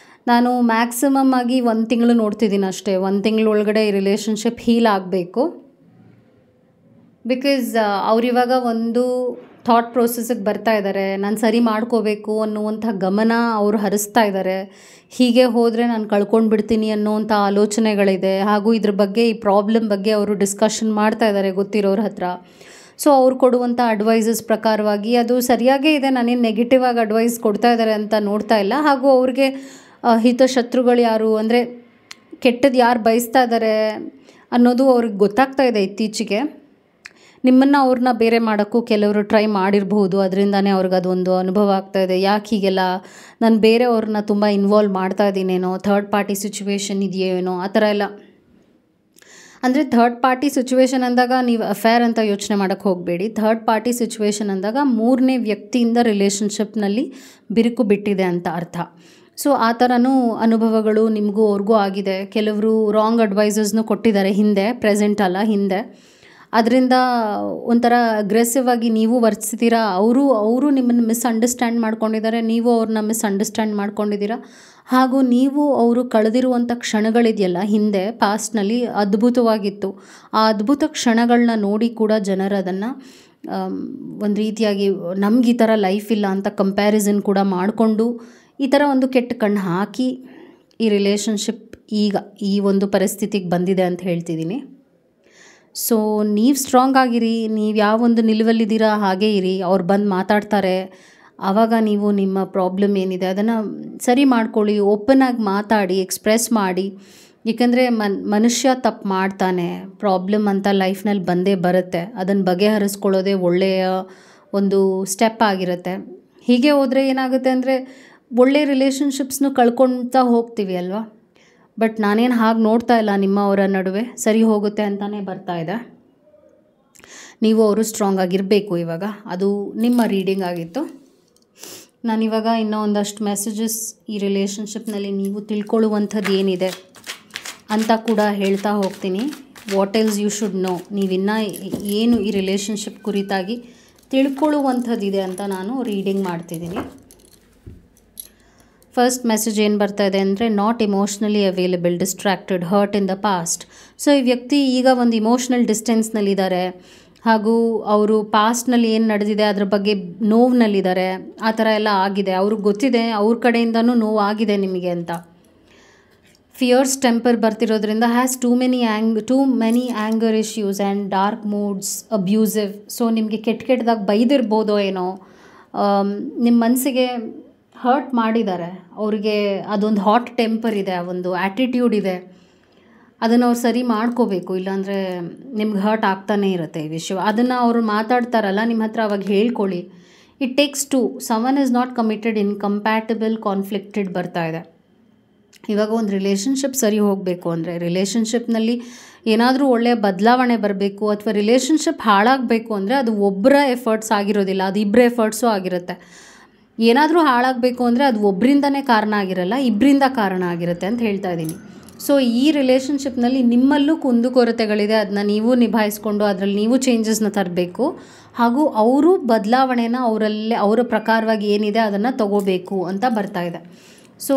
ನಾನು ಮ್ಯಾಕ್ಸಿಮಮ್ ಆಗಿ 1 ತಿಂಗಳು ನೋಡ್ತಿದ್ದೀನಿ ಅಷ್ಟೇ. 1 ತಿಂಗಳೊಳಗಡೆ ಈ ರಿಲೇಷನ್ಶಿಪ್ ಹೀಲ್ ಆಗಬೇಕು. ಬಿಕಾಸ್ ಅವರಿವಾಗ ಒಂದು ಥಾಟ್ ಪ್ರೋಸೆಸ್ಸಿಗೆ ಬರ್ತಾ ಇದ್ದಾರೆ, ನಾನು ಸರಿ ಮಾಡ್ಕೋಬೇಕು ಅನ್ನುವಂಥ ಗಮನ ಅವರು ಹರಿಸ್ತಾ ಇದ್ದಾರೆ. ಹೀಗೆ ಹೋದರೆ ನಾನು ಕಳ್ಕೊಂಡು ಬಿಡ್ತೀನಿ ಅನ್ನೋವಂಥ ಆಲೋಚನೆಗಳಿದೆ. ಹಾಗೂ ಇದ್ರ ಬಗ್ಗೆ, ಈ ಪ್ರಾಬ್ಲಮ್ ಬಗ್ಗೆ ಅವರು ಡಿಸ್ಕಷನ್ ಮಾಡ್ತಾ ಇದ್ದಾರೆ ಗೊತ್ತಿರೋರ ಹತ್ರ. ಸೊ ಅವ್ರು ಕೊಡುವಂಥ ಅಡ್ವೈಸಸ್ ಪ್ರಕಾರವಾಗಿ ಅದು ಸರಿಯಾಗೇ ಇದೆ, ನಾನೇನು ನೆಗೆಟಿವ್ ಆಗಿ ಅಡ್ವೈಸ್ ಕೊಡ್ತಾ ಇದ್ದಾರೆ ಅಂತ ನೋಡ್ತಾ ಇಲ್ಲ. ಹಾಗೂ ಅವ್ರಿಗೆ ಹಿತಶತ್ರುಗಳು ಯಾರು, ಅಂದರೆ ಕೆಟ್ಟದ್ದು ಯಾರು ಬಯಸ್ತಾ ಇದ್ದಾರೆ ಅನ್ನೋದು ಅವ್ರಿಗೆ ಗೊತ್ತಾಗ್ತಾ ಇದೆ ಇತ್ತೀಚೆಗೆ. ನಿಮ್ಮನ್ನು ಅವ್ರನ್ನ ಬೇರೆ ಮಾಡೋಕ್ಕೂ ಕೆಲವರು ಟ್ರೈ ಮಾಡಿರ್ಬೋದು, ಅದರಿಂದನೇ ಅವ್ರಿಗೆ ಅದೊಂದು ಅನುಭವ ಆಗ್ತಾಯಿದೆ. ಯಾಕೆ ಹೀಗೆಲ್ಲ ನಾನು ಬೇರೆಯವ್ರನ್ನ ತುಂಬ ಇನ್ವಾಲ್ವ್ ಮಾಡ್ತಾ ಇದ್ದೀನೇನೋ, ಥರ್ಡ್ ಪಾರ್ಟಿ ಸಿಚುವೇಶನ್ ಇದೆಯೇನೋ, ಆ ಥರ ಎಲ್ಲ. ಅಂದರೆ ಥರ್ಡ್ ಪಾರ್ಟಿ ಸಿಚುವೇಶನ್ ಅಂದಾಗ ನೀವು ಅಫೇರ್ ಅಂತ ಯೋಚನೆ ಮಾಡೋಕ್ಕೆ ಹೋಗಬೇಡಿ. ಥರ್ಡ್ ಪಾರ್ಟಿ ಸಿಚುವೇಶನ್ ಅಂದಾಗ 3ನೇ ವ್ಯಕ್ತಿಯಿಂದ ರಿಲೇಷನ್ಶಿಪ್ನಲ್ಲಿ ಬಿರುಕು ಬಿಟ್ಟಿದೆ ಅಂತ ಅರ್ಥ. ಸೊ ಆ ಥರನೂ ಅನುಭವಗಳು ನಿಮಗೂ ಅವ್ರಿಗೂ ಆಗಿದೆ. ಕೆಲವರು ರಾಂಗ್ ಅಡ್ವೈಸಸ್ನೂ ಕೊಟ್ಟಿದ್ದಾರೆ ಹಿಂದೆ, ಪ್ರೆಸೆಂಟ್ ಅಲ್ಲ ಹಿಂದೆ. ಅದರಿಂದ ಒಂಥರ ಅಗ್ರೆಸಿವ್ ಆಗಿ ನೀವು ವರ್ತಿಸ್ತೀರಾ, ಅವರು ನಿಮ್ಮನ್ನು ಮಿಸ್ಅಂಡರ್ಸ್ಟ್ಯಾಂಡ್ ಮಾಡ್ಕೊಂಡಿದ್ದಾರೆ, ನೀವು ಅವ್ರನ್ನ ಮಿಸ್ಅಂಡರ್ಸ್ಟ್ಯಾಂಡ್ ಮಾಡ್ಕೊಂಡಿದ್ದೀರಾ. ಹಾಗೂ ನೀವು ಅವರು ಕಳೆದಿರುವಂಥ ಕ್ಷಣಗಳಿದೆಯಲ್ಲ ಹಿಂದೆ, ಪಾಸ್ಟ್ನಲ್ಲಿ ಅದ್ಭುತವಾಗಿತ್ತು. ಆ ಅದ್ಭುತ ಕ್ಷಣಗಳನ್ನ ನೋಡಿ ಕೂಡ ಜನರು ಅದನ್ನು ಒಂದು ರೀತಿಯಾಗಿ ನಮ್ಗೆ ಈ ಥರ ಲೈಫ್ ಇಲ್ಲ ಅಂತ ಕಂಪ್ಯಾರಿಸನ್ ಕೂಡ ಮಾಡಿಕೊಂಡು ಈ ಥರ ಒಂದು ಕೆಟ್ಟ ಕಣ್ಣು ಹಾಕಿ ಈ ರಿಲೇಷನ್ಶಿಪ್ ಈಗ ಈ ಒಂದು ಪರಿಸ್ಥಿತಿಗೆ ಬಂದಿದೆ ಅಂತ ಹೇಳ್ತಿದ್ದೀನಿ. ಸೊ ನೀವು ಸ್ಟ್ರಾಂಗ್ ಆಗಿರಿ, ನೀವು ಯಾವ ಒಂದು ನಿಲುವಲ್ಲಿದ್ದೀರಾ ಹಾಗೇ ಇರಿ. ಅವ್ರು ಬಂದು ಮಾತಾಡ್ತಾರೆ, ಆವಾಗ ನೀವು ನಿಮ್ಮ ಪ್ರಾಬ್ಲಮ್ ಏನಿದೆ ಅದನ್ನು ಸರಿ ಮಾಡ್ಕೊಳ್ಳಿ, ಓಪನ್ನಾಗಿ ಮಾತಾಡಿ, ಎಕ್ಸ್ಪ್ರೆಸ್ ಮಾಡಿ. ಏಕೆಂದರೆ ಮನುಷ್ಯ ತಪ್ಪು ಮಾಡ್ತಾನೆ, ಪ್ರಾಬ್ಲಮ್ ಅಂತ ಲೈಫ್ನಲ್ಲಿ ಬಂದೇ ಬರುತ್ತೆ. ಅದನ್ನು ಬಗೆಹರಿಸ್ಕೊಳ್ಳೋದೇ ಒಳ್ಳೆಯ ಒಂದು ಸ್ಟೆಪ್ ಆಗಿರುತ್ತೆ. ಹೀಗೆ ಹೋದರೆ ಏನಾಗುತ್ತೆ ಅಂದರೆ ಒಳ್ಳೆ ರಿಲೇಷನ್ಶಿಪ್ಸ್ನು ಕಳ್ಕೊಳ್ತಾ ಹೋಗ್ತೀವಿ ಅಲ್ವಾ. ಬಟ್ ನಾನೇನು ಹಾಗೆ ನೋಡ್ತಾ ಇಲ್ಲ, ನಿಮ್ಮವರ ನಡುವೆ ಸರಿ ಹೋಗುತ್ತೆ ಅಂತಲೇ ಬರ್ತಾ ಇದೆ. ನೀವು ಅವರು ಸ್ಟ್ರಾಂಗ್ ಆಗಿರಬೇಕು ಇವಾಗ. ಅದು ನಿಮ್ಮ ರೀಡಿಂಗ್ ಆಗಿತ್ತು. ನಾನಿವಾಗ ಇನ್ನೂ ಒಂದಷ್ಟು ಮೆಸೇಜಸ್ ಈ ರಿಲೇಷನ್ಶಿಪ್ನಲ್ಲಿ ನೀವು ತಿಳ್ಕೊಳ್ಳುವಂಥದ್ದು ಏನಿದೆ ಅಂತ ಕೂಡ ಹೇಳ್ತಾ ಹೋಗ್ತೀನಿ. What else you should know, ನೀವಿನ್ನೂ ಏನು ಈ ರಿಲೇಷನ್ಶಿಪ್ ಕುರಿತಾಗಿ ತಿಳ್ಕೊಳ್ಳುವಂಥದ್ದಿದೆ ಅಂತ ನಾನು ರೀಡಿಂಗ್ ಮಾಡ್ತಿದ್ದೀನಿ. ಫಸ್ಟ್ ಮೆಸೇಜ್ ಏನು ಬರ್ತಾ ಇದೆ ಅಂದರೆ, not emotionally available, distracted, hurt in the past. So ಈ ವ್ಯಕ್ತಿ ಈಗ ಒಂದು ಇಮೋಷ್ನಲ್ ಡಿಸ್ಟೆನ್ಸ್ನಲ್ಲಿದ್ದಾರೆ, ಹಾಗೂ ಅವರು ಪಾಸ್ಟ್ನಲ್ಲಿ ಏನು ನಡೆದಿದೆ ಅದ್ರ ಬಗ್ಗೆ ನೋವಿನಲ್ಲಿದ್ದಾರೆ. ಆ ಥರ ಎಲ್ಲ ಆಗಿದೆ, ಅವ್ರಿಗೆ ಗೊತ್ತಿದೆ, ಅವ್ರ ಕಡೆಯಿಂದನೂ ನೋವು ಆಗಿದೆ ನಿಮಗೆ ಅಂತ. ಫಿಯರ್ಸ್ ಟೆಂಪರ್ ಬರ್ತಿರೋದ್ರಿಂದ has too many anger issues and dark moods, abusive. So ನಿಮಗೆ ಕೆಟ್ಟದಾಗಿ ಬೈದಿರ್ಬೋದೋ ಏನೋ, ನಿಮ್ಮ ಮನಸ್ಸಿಗೆ ಹರ್ಟ್ ಮಾಡಿದ್ದಾರೆ. ಅವ್ರಿಗೆ ಅದೊಂದು ಹಾಟ್ ಟೆಂಪರ್ ಇದೆ, ಒಂದು ಆ್ಯಟಿಟ್ಯೂಡ್ ಇದೆ, ಅದನ್ನು ಅವ್ರು ಸರಿ ಮಾಡ್ಕೋಬೇಕು, ಇಲ್ಲಾಂದರೆ ನಿಮ್ಗೆ ಹರ್ಟ್ ಆಗ್ತಾನೇ ಇರುತ್ತೆ ಈ ವಿಷಯ. ಅದನ್ನು ಅವರು ಮಾತಾಡ್ತಾರಲ್ಲ ನಿಮ್ಮ ಹತ್ರ, ಅವಾಗ ಹೇಳ್ಕೊಳ್ಳಿ. It takes two, someone is not committed, incompatible, conflicted ಬರ್ತಾ ಇದೆ. ಇವಾಗ ಒಂದು ರಿಲೇಷನ್ಶಿಪ್ ಸರಿ ಹೋಗಬೇಕು ಅಂದರೆ, ರಿಲೇಷನ್ಶಿಪ್ನಲ್ಲಿ ಏನಾದರೂ ಒಳ್ಳೆಯ ಬದಲಾವಣೆ ಬರಬೇಕು ಅಥವಾ ರಿಲೇಷನ್ಶಿಪ್ ಹಾಳಾಗಬೇಕು ಅಂದರೆ ಅದು ಒಬ್ಬರ ಎಫರ್ಟ್ಸ್ ಆಗಿರೋದಿಲ್ಲ, ಅದು ಇಬ್ಬರ ಎಫರ್ಟ್ಸು ಆಗಿರುತ್ತೆ. ಏನಾದರೂ ಹಾಳಾಗಬೇಕು ಅಂದರೆ ಅದು ಒಬ್ಬರಿಂದನೇ ಕಾರಣ ಆಗಿರಲ್ಲ, ಇಬ್ಬರಿಂದ ಕಾರಣ ಆಗಿರುತ್ತೆ ಅಂತ ಹೇಳ್ತಾ ಇದ್ದೀನಿ. ಸೊ ಈ ರಿಲೇಷನ್ಶಿಪ್ನಲ್ಲಿ ನಿಮ್ಮಲ್ಲೂ ಕುಂದುಕೊರತೆಗಳಿದೆ, ಅದನ್ನ ನೀವು ನಿಭಾಯಿಸ್ಕೊಂಡು ಅದರಲ್ಲಿ ನೀವು ಚೇಂಜಸ್ನ ತರಬೇಕು, ಹಾಗೂ ಅವರು ಬದಲಾವಣೆನ ಅವರ ಪ್ರಕಾರವಾಗಿ ಏನಿದೆ ಅದನ್ನು ತಗೋಬೇಕು ಅಂತ ಬರ್ತಾ ಇದೆ. ಸೊ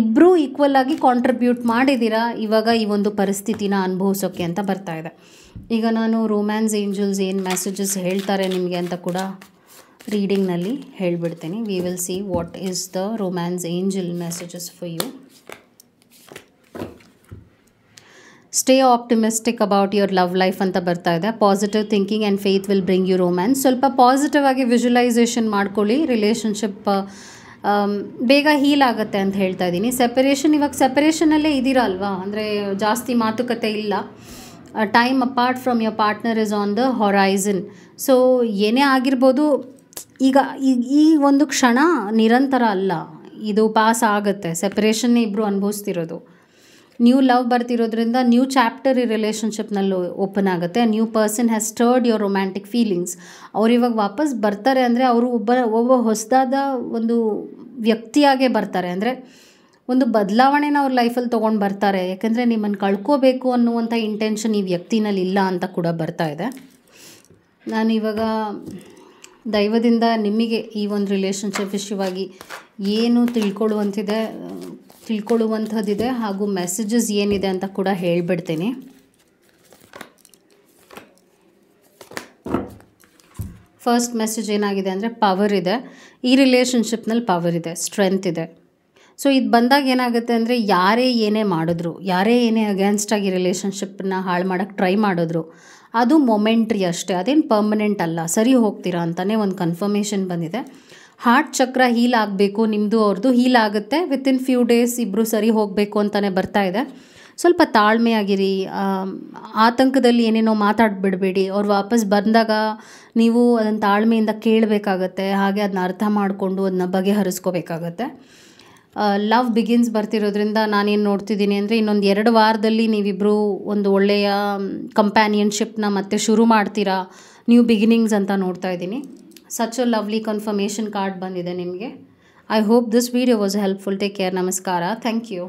ಇಬ್ಬರೂ ಈಕ್ವಲ್ ಆಗಿ ಕಾಂಟ್ರಿಬ್ಯೂಟ್ ಮಾಡಿದ್ದೀರಾ ಇವಾಗ ಈ ಒಂದು ಪರಿಸ್ಥಿತಿನ ಅನುಭವಿಸೋಕ್ಕೆ ಅಂತ ಬರ್ತಾ ಇದೆ. ಈಗ ನಾನು ರೊಮ್ಯಾನ್ಸ್ ಏಂಜಲ್ಸ್ ಏನು ಮೆಸೇಜಸ್ ಹೇಳ್ತಾರೆ ನಿಮಗೆ ಅಂತ ಕೂಡ ರೀಡಿಂಗ್ನಲ್ಲಿ ಹೇಳಿಬಿಡ್ತೀನಿ. We will see what is the romance angel messages for you. Stay optimistic about your love life ಅಂತ ಬರ್ತಾ ಇದೆ. Positive thinking and faith will bring you romance. ಸ್ವಲ್ಪ ಪಾಸಿಟಿವ್ ಆಗಿ ವಿಜುವಲೈಸೇಷನ್ ಮಾಡ್ಕೊಳ್ಳಿ, ರಿಲೇಷನ್ಶಿಪ್ ಬೇಗ ಹೀಲ್ ಆಗುತ್ತೆ ಅಂತ ಹೇಳ್ತಾ ಇದ್ದೀನಿ. ಸೆಪರೇಷನ್, ಇವಾಗ ಸೆಪರೇಷನಲ್ಲೇ ಇದ್ದೀರಾ ಅಲ್ವಾ, ಅಂದರೆ ಜಾಸ್ತಿ ಮಾತುಕತೆ ಇಲ್ಲ. Time apart from your partner is on the horizon. So ಏನೇ ಆಗಿರ್ಬೋದು, ಈಗ ಈ ಒಂದು ಕ್ಷಣ ನಿರಂತರ ಅಲ್ಲ, ಇದು ಪಾಸ್ ಆಗುತ್ತೆ. ಸೆಪರೇಷನ್ನೇ ಇಬ್ಬರು ಅನುಭವಿಸ್ತಿರೋದು. ನ್ಯೂ ಲವ್ ಬರ್ತಿರೋದ್ರಿಂದ ನ್ಯೂ ಚಾಪ್ಟರ್ ಈ ರಿಲೇಷನ್ಶಿಪ್ನಲ್ಲೂ ಓಪನ್ ಆಗುತ್ತೆ. New person has stirred your romantic feelings. ಅವ್ರು ಇವಾಗ ವಾಪಸ್ ಬರ್ತಾರೆ ಅಂದರೆ ಅವರು ಒಬ್ಬ ಹೊಸದಾದ ಒಂದು ವ್ಯಕ್ತಿಯಾಗೇ ಬರ್ತಾರೆ, ಅಂದರೆ ಒಂದು ಬದಲಾವಣೆನ ಅವ್ರ ಲೈಫಲ್ಲಿ ತೊಗೊಂಡು ಬರ್ತಾರೆ. ಯಾಕೆಂದರೆ ನಿಮ್ಮನ್ನು ಕಳ್ಕೋಬೇಕು ಅನ್ನುವಂಥ ಇಂಟೆನ್ಷನ್ ಈ ವ್ಯಕ್ತಿನಲ್ಲಿ ಇಲ್ಲ ಅಂತ ಕೂಡ ಬರ್ತಾ ಇದೆ. ನಾನು ಇವಾಗ ದೈವದಿಂದ ನಿಮಗೆ ಈ ಒಂದು ರಿಲೇಷನ್ಶಿಪ್ ವಿಷಯವಾಗಿ ಏನು ತಿಳ್ಕೊಳ್ಳುವಂಥದ್ದಿದೆ ಹಾಗೂ ಮೆಸೇಜಸ್ ಏನಿದೆ ಅಂತ ಕೂಡ ಹೇಳಿಬಿಡ್ತೀನಿ. ಫಸ್ಟ್ ಮೆಸೇಜ್ ಏನಾಗಿದೆ ಅಂದರೆ, ಪವರ್ ಇದೆ ಈ ರಿಲೇಷನ್ಶಿಪ್ನಲ್ಲಿ, ಪವರ್ ಇದೆ, ಸ್ಟ್ರೆಂತ್ ಇದೆ. ಸೊ ಇದು ಬಂದಾಗ ಏನಾಗುತ್ತೆ ಅಂದರೆ, ಯಾರೇ ಏನೇ ಮಾಡಿದ್ರು, ಯಾರೇ ಏನೇ ಅಗೇನ್ಸ್ಟಾಗಿ ರಿಲೇಷನ್ಶಿಪ್ಪನ್ನ ಹಾಳು ಮಾಡೋಕ್ಕೆ ಟ್ರೈ ಮಾಡಿದ್ರು, ಅದು ಮೊಮೆಂಟ್ರಿ ಅಷ್ಟೇ, ಅದೇನು ಪರ್ಮನೆಂಟ್ ಅಲ್ಲ, ಸರಿ ಹೋಗ್ತೀರಾ ಅಂತಲೇ ಒಂದು ಕನ್ಫರ್ಮೇಷನ್ ಬಂದಿದೆ. ಹಾರ್ಟ್ ಚಕ್ರ ಹೀಲ್ ಆಗಬೇಕು, ನಿಮ್ಮದು ಅವ್ರದ್ದು ಹೀಲ್ ಆಗುತ್ತೆ ವಿತಿನ್ ಫ್ಯೂ ಡೇಸ್, ಇಬ್ಬರು ಸರಿ ಹೋಗಬೇಕು ಅಂತಲೇ ಬರ್ತಾ ಇದೆ. ಸ್ವಲ್ಪ ತಾಳ್ಮೆಯಾಗಿರಿ, ಆತಂಕದಲ್ಲಿ ಏನೇನೋ ಮಾತಾಡಿಬಿಡಬೇಡಿ. ಅವ್ರು ವಾಪಸ್ ಬಂದಾಗ ನೀವು ಅದನ್ನು ತಾಳ್ಮೆಯಿಂದ ಕೇಳಬೇಕಾಗತ್ತೆ, ಹಾಗೆ ಅದನ್ನ ಅರ್ಥ ಮಾಡಿಕೊಂಡು ಅದನ್ನ ಬಗೆಹರಿಸ್ಕೋಬೇಕಾಗತ್ತೆ. ಲವ್ ಬಿಗಿನ್ಸ್ ಬರ್ತಿರೋದ್ರಿಂದ ನಾನೇನು ನೋಡ್ತಿದ್ದೀನಿ ಅಂದರೆ, ಇನ್ನೊಂದು 2 ವಾರದಲ್ಲಿ ನೀವಿಬ್ಬರು ಒಂದು ಒಳ್ಳೆಯ ಕಂಪ್ಯಾನಿಯನ್ಶಿಪ್ನ ಮತ್ತೆ ಶುರು ಮಾಡ್ತೀರಾ, ನ್ಯೂ ಬಿಗಿನಿಂಗ್ಸ್ ಅಂತ ನೋಡ್ತಾ ಇದ್ದೀನಿ. Such a lovely confirmation card ಬಂದಿದೆ ನಿಮಗೆ. I hope this video was helpful. Take care. ನಮಸ್ಕಾರ. Thank you.